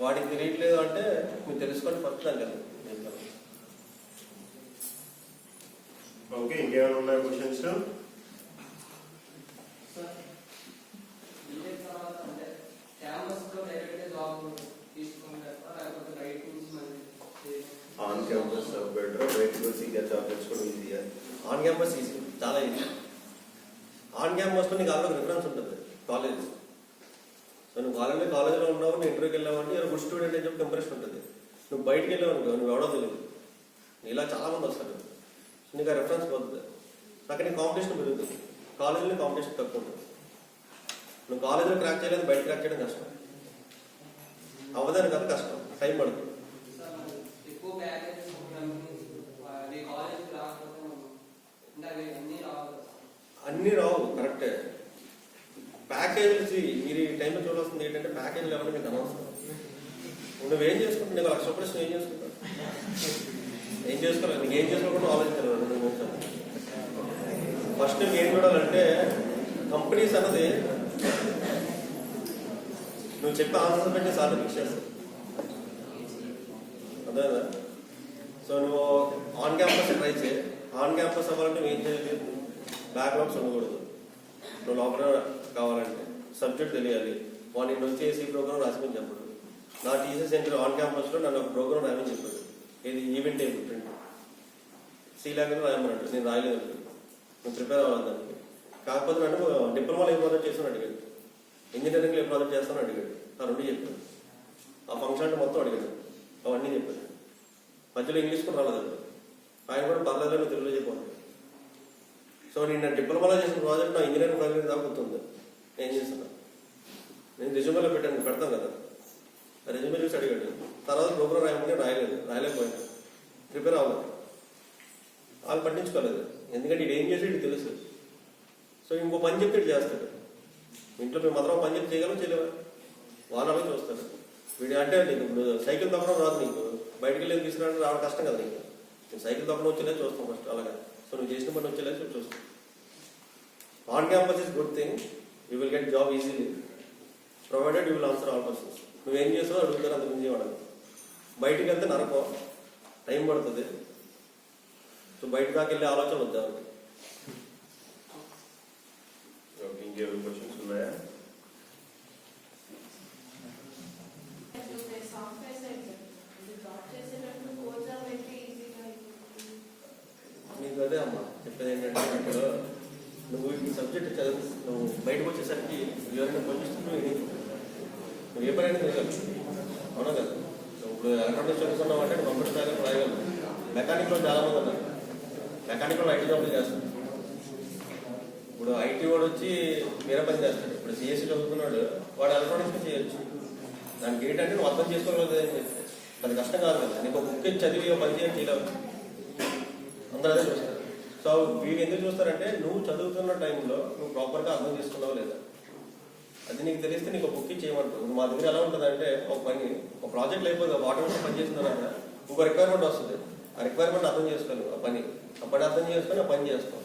వాటికి తెలియట్లేదు అంటే మీరు తెలుసుకోండి ఫస్ట్ దానికి వెళ్ళండి. ఓకే, ఇంకేమైనా ఉన్నాయి క్వశ్చన్స్? ఆన్ క్యాంపస్ బెటర్, బయటకు వచ్చి జాబ్ తెచ్చుకోవడం ఈజీగా. ఆన్ క్యాంపస్ ఈజీ, చాలా ఈజీ. ఆన్ క్యాంపస్లో నీకు ఆల్రెడీ రిఫరెన్స్ ఉంటుంది కాలేజ్. సో నువ్వు కాలేజ్లో ఉన్నావు, నువ్వు ఇంటర్వ్యూకి వెళ్ళావంటే ఇలా గుడ్ స్టూడెంట్ అని చెప్పి ఇంప్రెషన్ ఉంటుంది. నువ్వు బయటికి వెళ్ళావు అనుకో, నువ్వు ఎవడో తెలియదు. ఇలా చాలా మంది వస్తారు, నీకు ఆ రెఫరెన్స్ పోతుంది. అక్కడ నీ కాంపిటీషన్ పెరుగుతుంది. కాలేజీలో కాంపిటీషన్ తక్కువ ఉంటుంది. నువ్వు కాలేజీలో క్రాక్ చేయలేదు, బయట క్రాక్ చేయడం కష్టం. అవ్వదని కదా కష్టం, టైం పడుతుంది. అన్నీ రావు, కరెక్టే. ప్యాకేజీలు మీరు ఈ టైంలో చూడాల్సింది ఏంటంటే ప్యాకేజీలు ఎవరైనా మీకు అనవసరం. నువ్వేం చేసుకుంటావు? నీకు 1,00,000 రూపాయలు ఏం చేసుకుంటావు? ఏం చేసుకోవాలి? నీకు ఏం చేసుకోకుండా ఆలోచించాలి. 2 నిమిషాలు ఫస్ట్ నువ్వు ఏం చూడాలంటే కంపెనీస్ అన్నది నువ్వు చెప్పే ఆన్సర్ పెట్టి సార్లు ఫిక్స్ చేస్తావు. అదే కదా. సో నువ్వు ఆన్ క్యాంపస్ ట్రై చేయి. ఆన్ క్యాంపస్ అవ్వాలంటే నువ్వు ఏం చేయాలి? బ్యాక్లాగ్స్ ఉండకూడదు. నువ్వు లోపల కావాలంటే సబ్జెక్ట్ తెలియాలి. మార్నింగ్ వచ్చి ఏసీ ప్రోగ్రామ్ రాసిమని చెప్పడు. నా టీసీ సెంటర్ ఆన్ క్యాంపస్లో నన్ను ఒక ప్రోగ్రామ్ రాయమని చెప్పాడు. ఇది event table print C language రాయమన్నాడు. నేను రాయలేదు, నువ్వు ప్రిపేర్ అవ్వాలి దానికి. కాకపోతే నన్ను డిప్లొమాలో ఏ ప్రాజెక్ట్ చేస్తాను అడిగాడు, ఇంజనీరింగ్లో ఏ ప్రాజెక్ట్ చేస్తాను అడిగాడు. ఆ 2 చెప్పాడు. ఆ ఫంక్షన్ అంటే మొత్తం అడిగాడు, అవన్నీ చెప్పాడు. మధ్యలో ఇంగ్లీష్ కూడా రాలేదు. ఆయన కూడా పర్లేదు నువ్వు తెలుగులో చెప్పాను. సో నేను డిప్లొమాలో చేసిన ప్రాజెక్ట్ నా ఇంజనీరింగ్ ప్రాజెక్ట్ దాకా గుర్తుంది. ఏం చేస్తున్నా నేను రెజ్యూమేలో పెడతాను కదా. రెజ్యూమే చూసి అడిగాడు. తర్వాత ప్రోగ్రామ్ రాయమంటే రాయలేకపోయాను, ప్రిపేర్ అవ్వలేదు. వాళ్ళు పట్టించుకోలేదు, ఎందుకంటే ఇది ఏం చేసి ఇది తెలుసు. సో ఇంకో పని చెప్తే ఇటు చేస్తాడు. ఇంట్లో మేము మాత్రం పని చెప్తే చేయలేవా? వాళ్ళు అలాగే చూస్తారు. వీడు అంటే నీకు ఇప్పుడు సైకిల్ తొక్కడం రాదు, నీకు బయటకు వెళ్ళి తీసుకురావడం రావడం కష్టం కదా. నీకు నేను సైకిల్ తొక్కడం వచ్చేలా చూస్తాం ఫస్ట్. అలాగా సో నువ్వు చేసిన పని వచ్చేలా చూస్తాం. On campus is good thing. You will get job easily provided you will answer all questions. నువ్వేం చేస్తావో అడుగుతారు, అంత మించి వాడాలి. బయటికి వెళ్తే నరకం, టైం పడుతుంది. సో బయట దాకా వెళ్ళే ఆలోచన వద్దా? ఇంకేమైనా క్వశ్చన్స్ ఉన్నాయా? నీకు అదే అమ్మ చెప్పేది ఏంటంటే, ఇప్పుడు నువ్వు ఈ సబ్జెక్ట్ చదివి నువ్వు బయటకు వచ్చేసరికి ఎవరైనా పొజిషన్ నువ్వు ఏ పని తిరగలవు. అవునా కదా. ఇప్పుడు ఎలక్ట్రానిక్స్ చదువుకున్నావు అంటే కంప్యూటర్ సైన్స్ రాయగలవు. మెకానిక్లో చాలా మంది ఉన్నారు. మెకానిక్లో ఐటీ జాబ్లు చేస్తారు. ఇప్పుడు ఐటీ వాడు వచ్చి వేరే పని చేస్తాడు. ఇప్పుడు సిఎస్సి చదువుతున్నాడు, వాడు ఎలక్ట్రానిక్స్ చేయొచ్చు. దానికి ఏంటంటే నువ్వు అర్థం చేసుకోగలదు అని చెప్పి. అది కష్టం కాదు కదా. నీకు ఒక బుక్ చదివి పని చేయడం చేయలేవు. అందరూ అదే చూస్తారు. సో వీళ్ళు ఎందుకు చూస్తారంటే నువ్వు చదువుతున్న టైంలో నువ్వు ప్రాపర్గా అర్థం చేసుకున్నావు లేదా. అది నీకు తెలిస్తే నీకు ఒక బుక్ చేయమంటావు. మా దగ్గర ఎలా ఉంటుందంటే ఒక పని ఒక ప్రాజెక్ట్ అయిపోతుంది, ఆటోమేటిక్ పని చేసిన తర్వాత ఒక రిక్వైర్మెంట్ వస్తుంది. ఆ రిక్వైర్మెంట్ అర్థం చేసుకోవాలి. ఆ పని అర్థం చేసుకొని ఆ పని చేస్తాం.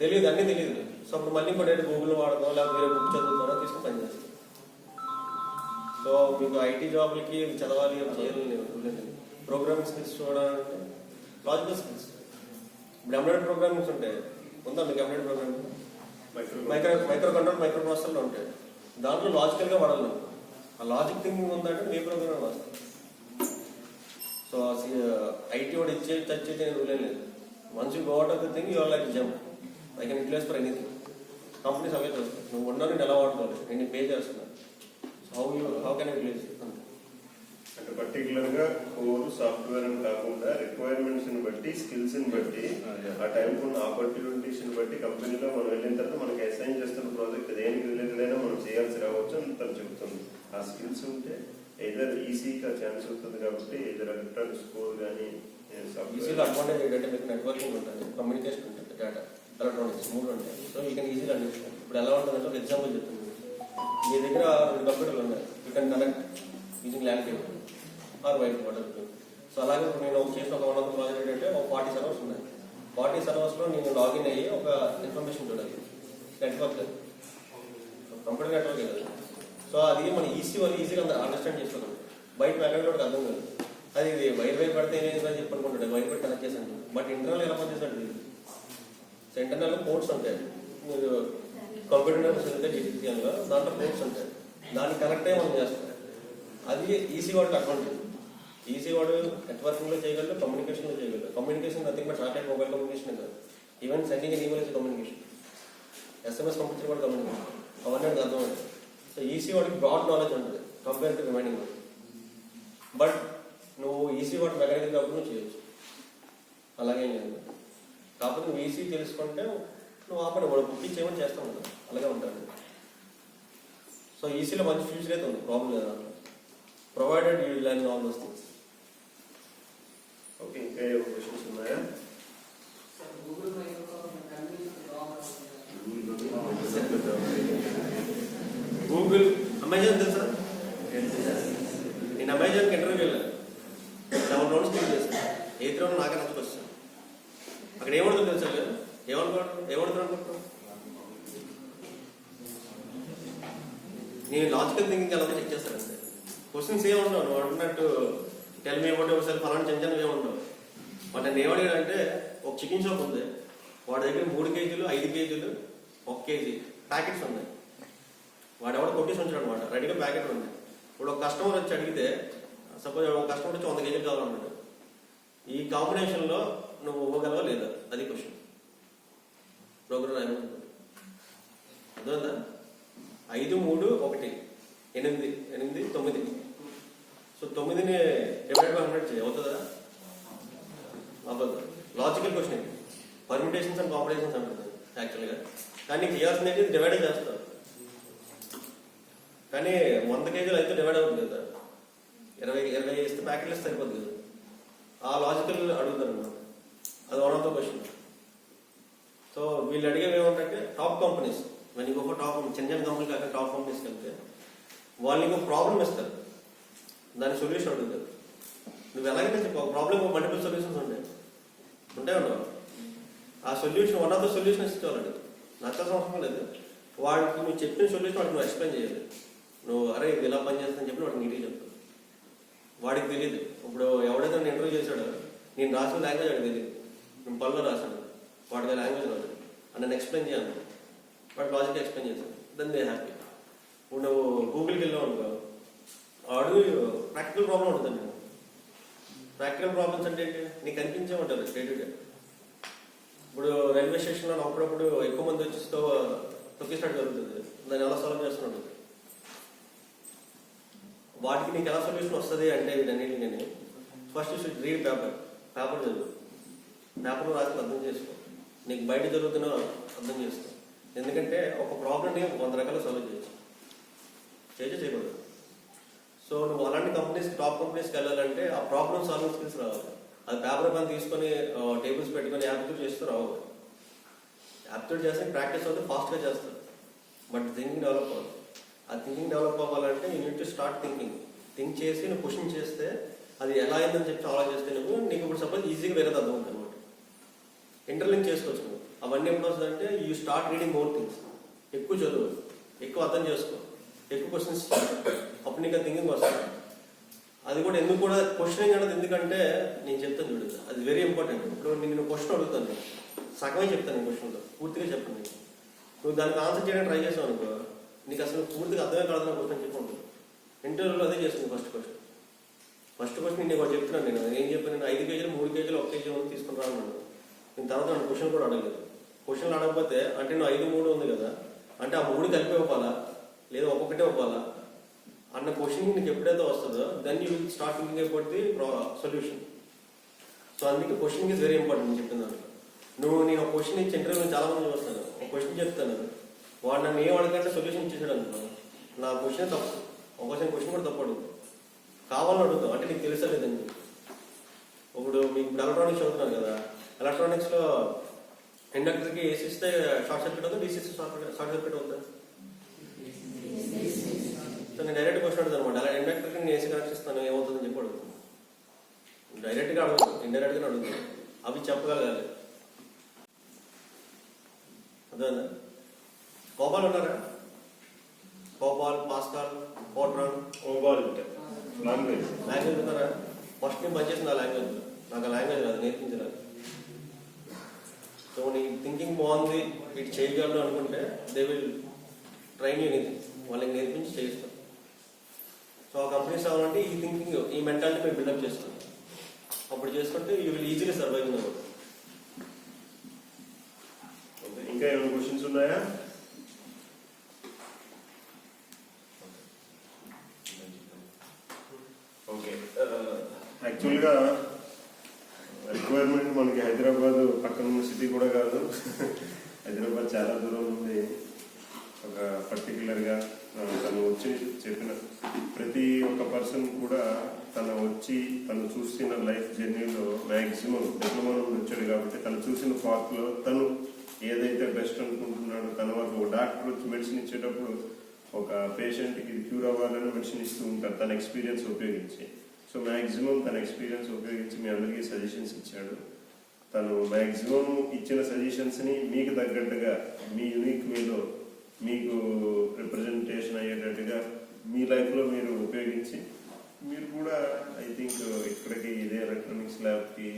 తెలియదు, అన్నీ తెలియదు. సో అప్పుడు మళ్ళీ ఇంకోటి గూగుల్ వాడతాం, లేకపోతే వేరే బుక్ చదువుతానో తీసుకుని పని చేస్తాం. సో మీకు ఐటీ జాబ్లకి చదవాలి చేయాలి. ప్రోగ్రామింగ్ స్కిల్స్ చూడాలంటే లాజికల్ స్కిల్స్. ఇప్పుడు ఎంబెడెడ్ ప్రోగ్రామింగ్స్ ఉంటాయి. ఉందా మీకు embedded programming? Micro control micro ప్రాసెసర్లు ఉంటాయి. దాంట్లో లాజికల్గా వాడాలి. ఆ లాజిక్ థింకింగ్ ఉందంటే ఏ ప్రోగ్రామ్ వస్తాయి. సో ఐటీ వాడు టచ్ చేసి నేను రూల్ లేదు. Once you go out of the thing you are like jump. I can utilize for anything. Companies అవే చూస్తాయి. నువ్వు ఉన్నావు, నేను ఎలా వాడుకోవాలి, నేను పే చేస్తున్నాను. హౌ కెన్ యూటిలైజ్ అంతే. అంటే పర్టికులర్ గా కోర్ సాఫ్ట్వేర్ అని కాకుండా రిక్వైర్మెంట్స్ ని బట్టి స్కిల్స్ ని బట్టి ఆ టైం ఉన్న ఆపర్చునిటీస్ ని బట్టి కంపెనీలో మనం వెళ్ళిన తర్వాత మనకి అసైన్ చేస్తున్న ప్రాజెక్ట్ దేనికి రిలేటెడ్ అయినా మనం చేయాల్సి రావచ్చు అని తను చెబుతుంది. ఆ స్కిల్స్ ఉంటే ఏదర్ ఈసీగా ఛాన్స్ ఉంటుంది కాబట్టి ఏదర్ ఎలక్ట్రానిక్స్ కోర్ కానీ ఈజీగా అడ్వాంటేజ్ ఏంటంటే మీకు నెట్వర్కింగ్ ఉంటుంది, కమ్యూనికేషన్ ఉంటుంది, డేటా ఎలక్ట్రానిక్స్ 3 ఉంటాయి. సో యూ కెన్ ఈజీగా అండర్స్టాండ్. ఇప్పుడు ఎలా ఉంటుందంటే ఒక ఎగ్జాంపుల్ చెప్తుంది. మీ దగ్గర 2 కంప్యూటర్లు ఉన్నాయి, you can connect using LAN cable or wifi water. So అలాగే ఇప్పుడు నేను చేసిన ఒక 100 ప్రాజెక్ట్ ఏంటంటే ఒక 40 సర్వర్స్ ఉన్నాయి. 40 సర్వర్స్లో నేను లాగిన్ అయ్యి ఒక ఇన్ఫర్మేషన్ చూడాలి. నెట్వర్క్ కంప్యూటర్ నెట్వర్క్ కదా. సో అది మన ఈసీ వాళ్ళు ఈజీగా అండర్స్టాండ్ చేసుకోగలం. బయట మెకానిక్ కూడా అర్థం కాదు. అది వైర్ వైర్ పడితే ఏమైందని చెప్పి అనుకుంటాడు, వైర్ పెట్టి కనెక్ట్ చేశాను. బట్ ఇంటర్నల్ ఎలా పనిచేస్తాడు? సో ఇంటర్నల్ పోర్ట్స్ ఉంటాయి. మీరు కంప్యూటర్ నెట్వర్క్ డిజిటల్గా దాంట్లో పోర్ట్స్ ఉంటాయి. దాన్ని కనెక్ట్ అయ్యి మనం చేస్తాం. అది ఈసీ వాడికి అడ్వాంటేజ్. ఈసీ వాడు నెట్వర్కింగ్లో చేయగలరు, కమ్యూనికేషన్లో చేయగలరు. Communication nothing but satellite mobile communication కాదు. Even sending and email communication, SMS పంపించడం కూడా కమ్యూనికేషన్. అవన్నీ అర్థమైంది. సో ఈసీ వాడికి బ్రాడ్ నాలెడ్జ్ ఉంటుంది కంపేర్ టు రిమైనింగ్ వాడు. బట్ నువ్వు ఈసీ వాడు మెకానికల్ కాబట్టి నువ్వు చేయొచ్చు, అలాగే లేదు. కాకపోతే నువ్వు ఈసీ తెలుసుకుంటే నువ్వు ఆపడి వాడు బుక్ చేయమని చేస్తావు కదా, అలాగే ఉంటాడు. సో ఈసీలో మంచి ఫ్యూచర్ అయితే ఉంది, ప్రాబ్లం లేదు. Provided you learn all those things. Okay, ఇంకా ఏమైనా క్వశ్చన్స్ ఉన్నాయా? గూగుల్, అమెజాన్ తెలుసా? నేను అమెజాన్కి ఇంటర్వ్యూకి వెళ్ళాను. 7 రౌండ్స్ క్లిక్ చేశాను. 8th రౌండ్ నాకే నచ్చుకొచ్చాను. అక్కడ ఏమడుతుంది తెలుసా? ఏమడుతున్నాను నేను లాజికల్ థింకింగ్ ఎలా చెక్ చేస్తానంటే క్వశ్చన్స్ ఏముండవు. నువ్వు అంటున్నట్టు tell me about yourself అలాంటి చెంచాను ఏముండవు. బట్ నేను ఏమడిగానంటే ఒక చికెన్ షాప్ ఉంది, వాడి దగ్గర 3 కేజీలు 5 కేజీలు 1 కేజీ ప్యాకెట్స్ ఉన్నాయి. వాడు ఎవడో కొట్టేసి ఉంచాడు అనమాట, రెడీగా ప్యాకెట్ ఉంది. ఇప్పుడు ఒక కస్టమర్ వచ్చి అడిగితే, సపోజ్ ఒక కస్టమర్ వచ్చి 100 కేజీలు కావాలన్నాడు. ఈ కాంబినేషన్లో నువ్వు ఇవ్వగలవా లేదా, అది క్వశ్చన్. ప్రోగ్రామ్ అర్థమైందా? 5, 3, 1, 8, 8, 9. సో 9ని డివైడ్ బై 100 చేయి, అవుతుందా? అవ్వదు. లాజికల్ క్వశ్చన్ ఇది. పర్మిటేషన్స్ అండ్ కాంబినేషన్స్ అంటుంది యాక్చువల్గా. కానీ నీకు చేయాల్సింది ఏంటి? డివైడ్ చేస్తావు. కానీ 100 కేజీలు అయితే డివైడ్ అవుతుంది కదా, 20 ఇస్తే ప్యాకెట్లు ఇస్తే సరిపోద్ది కదా. ఆ లాజికల్ అడుగుతారు అన్నమాట. అది one of the question. So వీళ్ళు అడిగేవి ఏమంటే టాప్ కంపెనీస్, మన ఇంకొక టాప్ చిన్న చిన్న కంపెనీ కాక టాప్ కంపెనీస్కి వెళ్తే వాళ్ళు ఇంకొక ప్రాబ్లం ఇస్తారు, దాని సొల్యూషన్ అడుగుతారు. నువ్వు ఎలాగైతే చెప్పు, ఒక ప్రాబ్లం మల్టిపుల్ సొల్యూషన్స్ ఉంటాయి ఉండవు. ఆ solution one of the solution ఇచ్చేవాళ్ళు నచ్చాల్సిన అవసరం లేదు. వాడికి నువ్వు చెప్పిన సొల్యూషన్ వాడికి నువ్వు ఎక్స్ప్లెయిన్ చేయాలి. నువ్వు అరే ఇది ఇలా పనిచేస్తుందని చెప్పి వాడికి నీట్గా చెప్తావు. వాడికి తెలియదు. ఇప్పుడు ఎవడైతే నన్ను ఇంటర్వ్యూ చేశాడో నేను రాసిన లాంగ్వేజ్ వాడికి తెలియదు. నేను పనిలో రాశాను, వాడికి లాంగ్వేజ్ రాదు అని నేను ఎక్స్ప్లెయిన్ చేయాలి. వాడు లాజిక్ ఎక్స్ప్లెయిన్ చేశాను, దెన్ దే హ్యాపీ. ఇప్పుడు నువ్వు గూగుల్కి వెళ్ళావు అనుకో, వాడు ప్రాక్టికల్ ప్రాబ్లం ఉంటుంది. నేను ప్రాక్టికల్ ప్రాబ్లమ్స్ అంటే ఏంటి నీకు కనిపించే ఉంటుంది డే టు డే. ఇప్పుడు రైల్వే స్టేషన్లో అప్పుడప్పుడు ఎక్కువ మంది వచ్చి తొక్కిసినట్టు జరుగుతుంది, దాన్ని ఎలా సాల్వ్ చేస్తున్నాడు. వాటికి నీకు ఎలా సొల్యూషన్ వస్తుంది అంటే వీటన్నిటిని నేను ఫస్ట్ రీడ్ పేపర్ చదువు. పేపర్లో రాసి అర్థం చేసుకో. నీకు బయట జరుగుతున్నా అర్థం చేసుకో. ఎందుకంటే ఒక ప్రాబ్లమ్ని 100 రకాలు సాల్వ్ చేయకూడదు. సో నువ్వు అలాంటి కంపెనీస్, టాప్ కంపెనీస్కి వెళ్ళాలంటే ఆ ప్రాబ్లమ్ సాల్వింగ్ స్కిల్స్ రావాలి. అది పేపర్ పని తీసుకొని టేబుల్స్ పెట్టుకొని యాప్టిట్యూడ్ చేస్తూ రావాలి. యాప్టిట్యూడ్ చేస్తే ప్రాక్టీస్ అవుతే ఫాస్ట్గా చేస్తారు. బట్ థింకింగ్ డెవలప్ అవ్వాలి. ఆ థింకింగ్ డెవలప్ అవ్వాలంటే you need to start think చేసి నువ్వు క్వశ్చన్ చేస్తే అది ఎలా అయిందని చెప్పి ఆలోచిస్తే నీకు ఇప్పుడు సపోజ్ ఈజీగా వేరే అర్థం ఉంటుంది అనమాట. ఇంటర్లింక్ చేసుకోవచ్చు నువ్వు. అవన్నీ ఎప్పుడు వస్తుందంటే you start reading more things. ఎక్కువ చదువు, ఎక్కువ అర్థం చేసుకో, ఎక్కువ క్వశ్చన్స్, అప్పుడు నీకు థింకింగ్ వస్తుంది. అది కూడా ఎందుకు కూడా క్వశ్చనింగ్ అనేది ఎందుకంటే నేను చెప్తాను చూడు, అది వెరీ ఇంపార్టెంట్. ఇప్పుడు నేను క్వశ్చన్ అడుగుతాను, సగమే చెప్తాను నేను క్వశ్చన్లో, పూర్తిగా చెప్పను. నువ్వు దానికి ఆన్సర్ చేయడానికి ట్రై చేసావు అనుకో, నీకు అసలు పూర్తిగా అర్థమే కాదు క్వశ్చన్ చెప్పండి. ఇంటర్వ్యూలో అదే చేస్తుంది ఫస్ట్ క్వశ్చన్ నేను చెప్తున్నాను. నేను ఏం చెప్పాను, నేను 5 కేజీలు 3 కేజీలు 1 కేజీ ఉంది తీసుకుని రాను. నేను తర్వాత నన్ను క్వశ్చన్ కూడా అడగలేదు. క్వశ్చన్లు అడగకపోతే అంటే నువ్వు 5, 3 ఉంది కదా అంటే ఆ 3 కలిపి ఇవ్వాలా లేదా ఒక్కొక్కటే ఇవ్వాలా అన్న క్వశ్చన్ నీకు ఎప్పుడైతే వస్తుందో then you will start thinking about the solution. So అందుకే క్వశ్చన్ ఈజ్ వెరీ ఇంపార్టెంట్. నేను చెప్పిన దాంట్లో నేను ఒక క్వశ్చన్ ఇచ్చి ఇంటర్వ్యూ చాలా మంది వస్తాను, ఒక క్వశ్చన్ చెప్తాను, వాడు నన్ను ఏం అడగంటే సొల్యూషన్ ఇచ్చేసాడు అనుకున్నాను. నా క్వశ్చన్ తప్పు, ఒక్కోసారి క్వశ్చన్ కూడా తప్పు అడుగుతాం, కావాలని అడుగుతాం, అంటే నీకు తెలుసా లేదండి. ఇప్పుడు మీకు ఎలక్ట్రానిక్స్ చదువుతున్నాను కదా, ఎలక్ట్రానిక్స్లో ఇండక్టర్కి ఏసీ ఇస్తే షార్ట్ సర్క్యూట్ అవుతుంది, డీసీ ఇస్తే షార్ట్ సర్క్యూట్ అవుతుంది. సో నేను డైరెక్ట్ క్వశ్చన్ అడుగుతాను అనమాట, అలా ఇండక్టర్కి నేను ఏసీ కనెక్ట్ ఇస్తాను ఏమవుతుందని చెప్పి అడుగుతాను. డైరెక్ట్గా అడుగుతాను, ఇండైరెక్ట్గా అడుగుతాను, అవి చెప్పగలగాలి. అదే కోపాలు ఉన్నారా? కోపాల్, పాస్కాల్, ఫోర్ట్రాన్, లాంగ్వేజ్ ఉన్నారా? ఫస్ట్ నేను పనిచేసిన ఆ లాంగ్వేజ్, నాకు ఆ లాంగ్వేజ్ రాదు, నేర్పించరాదు. సో నీ థింకింగ్ బాగుంది, ఇటు చేయగలరు అనుకుంటే they will train you anything, వాళ్ళకి నేర్పించి చేయిస్తాం. సో ఆ కంపెనీస్ అవ్వాలంటే ఈ థింకింగ్, ఈ మెంటాలిటీ మీరు బిల్డప్ చేస్తాం. అప్పుడు చేసుకుంటే యూ విల్ ఈజీగా సర్వైవ్ ఇన్. ఇంకా ఏమైనా క్వశ్చన్స్ ఉన్నాయా? ఓకే, యాక్చువల్గా రిక్వైర్మెంట్ మనకి హైదరాబాద్ పక్కన ఉన్న సిటీ కూడా కాదు, హైదరాబాద్ చాలా దూరం ఉంది. ఒక పర్టికులర్గా తను వచ్చి చెప్పిన ప్రతి ఒక్క పర్సన్ కూడా తను చూసిన లైఫ్ జర్నీలో మ్యాక్సిమం డిప్లొమా నుండి వచ్చాడు కాబట్టి తను చూసిన పాత్లో తను ఏదైతే బెస్ట్ అనుకుంటున్నాడో తన వరకు ఒక డాక్టర్ వచ్చి మెడిసిన్ ఇచ్చేటప్పుడు ఒక పేషెంట్కి క్యూర్ అవ్వాలని మెడిసిన్ ఇస్తూ ఉంటారు తన ఎక్స్పీరియన్స్ ఉపయోగించి. సో మ్యాక్సిమం తన ఎక్స్పీరియన్స్ ఉపయోగించి మీ అందరికీ సజెషన్స్ ఇచ్చాడు. తను మ్యాక్సిమం ఇచ్చిన సజెషన్స్ని మీకు తగ్గట్టుగా మీ యూనిక్ వేలో మీకు రిప్రజెంటేషన్ అయ్యేటట్టుగా మీ లైఫ్లో మీరు ఉపయోగించి మీరు కూడా ఐ థింక్ ఇక్కడికి ఇదే ఎలక్ట్రానిక్స్ ల్యాబ్కి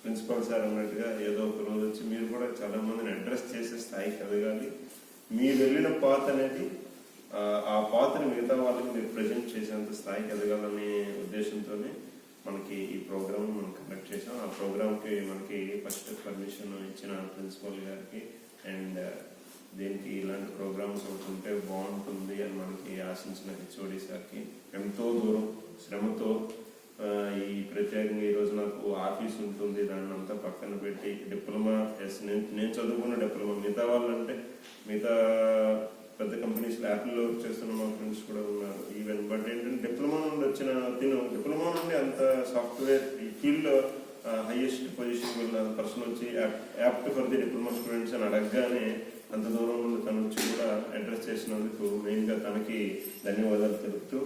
ప్రిన్సిపల్ సార్ అన్నట్టుగా ఏదో ఒక రోజు వచ్చి మీరు కూడా చాలా మందిని అడ్రస్ చేసే స్థాయికి ఎదగాలి. మీరు వెళ్ళిన పాత్ అనేది ఆ పాత్రని మిగతా వాళ్ళకి మీరు ప్రజెంట్ చేసేంత స్థాయికి ఎదగాలనే ఉద్దేశంతోనే మనకి ఈ ప్రోగ్రామ్ మనం కండక్ట్ చేసాం. ఆ ప్రోగ్రామ్కి మనకి ఫస్ట్ పర్మిషన్ ఇచ్చిన ప్రిన్సిపల్ గారికి అండ్ దీనికి ఇలాంటి ప్రోగ్రామ్స్ అవుతుంటే బాగుంటుంది అని మనకి ఆశించిన హెచ్ఓడి సార్కి ఎంతో దూరం శ్రమతో ఈ ప్రత్యేకంగా ఈరోజు నాకు ఆఫీస్ ఉంటుంది, దాన్ని అంతా పక్కన పెట్టి డిప్లొమా నేను చదువుకున్న డిప్లొమా, మిగతా వాళ్ళంటే మిగతా పెద్ద కంపెనీస్ యాప్లో వర్క్ చేస్తున్న మా ఫ్రెండ్స్ కూడా ఉన్నారు ఈవెన్. బట్ ఏంటంటే డిప్లొమా నుండి వచ్చిన డిప్లొమా నుండి అంత సాఫ్ట్వేర్ ఈ ఫీల్డ్లో హైయెస్ట్ పొజిషన్ వెళ్ళిన పర్సన్ వచ్చి apt for the diploma students అని అడగగానే అంత దూరం నుండి తను వచ్చి కూడా అడ్రస్ చేసినందుకు మెయిన్గా తనకి ధన్యవాదాలు తెలుపుతూ,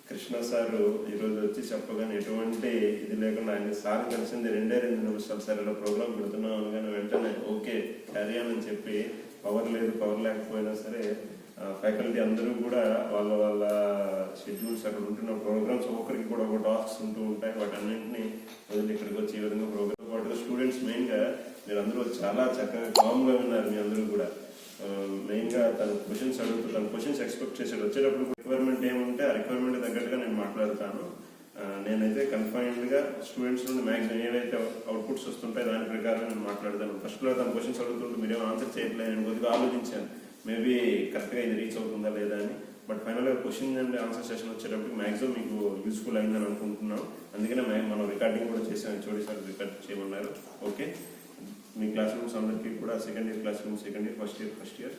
కృష్ణ సారు ఈరోజు వచ్చి చెప్పగానే ఎటువంటి ఇది లేకుండా ఆయన సార్ కలిసింది 2 నిమిషాలు, సార్ ఇలా ప్రోగ్రామ్ పెడుతున్నాం అనగానే వెంటనే ఓకే క్యారీ ఆన్ అని చెప్పి పవర్ లేకపోయినా సరే ఫ్యాకల్టీ అందరూ కూడా వాళ్ళ షెడ్యూల్స్ అక్కడ ఉంటున్న ప్రోగ్రామ్స్ ఒక్కరికి కూడా ఒక టాస్క్స్ ఉంటూ ఉంటాయి, వాటన్నింటినీ వదిలి ఇక్కడికి వచ్చి ఈ విధంగా ప్రోగ్రామ్ పాటు స్టూడెంట్స్ మెయిన్గా మీరు అందరూ చాలా చక్కగా కామ్గా ఉన్నారు. మీ అందరూ కూడా మెయిన్గా తన క్వశ్చన్స్ అడుగుతూ తన క్వశ్చన్స్ ఎక్స్పెక్ట్ చేశాడు. వచ్చేటప్పుడు రిక్వైర్మెంట్ ఏముంటే ఆ రిక్వైర్మెంట్ తగ్గట్టుగా నేను మాట్లాడతాను. నేనైతే కన్ఫైన్డ్గా స్టూడెంట్స్ నుండి మ్యాక్సిమం ఏవైతే అవుట్పుట్స్ వస్తుంటాయి దాని ప్రకారం నేను మాట్లాడతాను. ఫస్ట్లో తన క్వశ్చన్స్ అడుగుతుంటే మీరేమో ఆన్సర్ చేయట్లేదు, నేను కొద్దిగా ఆలోచించాను మేబీ కరెక్ట్గా ఇది రీచ్ అవుతుందా లేదా అని. బట్ ఫైనల్గా క్వశ్చన్ అండ్ ఆన్సర్ సెషన్ వచ్చేటప్పుడు మ్యాక్సిమం మీకు యూస్ఫుల్ అయిందని అనుకుంటున్నాం. అందుకనే మనం రికార్డింగ్ కూడా చేసాం, చూడి సార్ రికార్డ్ చేయమన్నారు. ఓకే, మీ క్లాస్ రూమ్స్ అందరికీ కూడా second year class room, second year, first year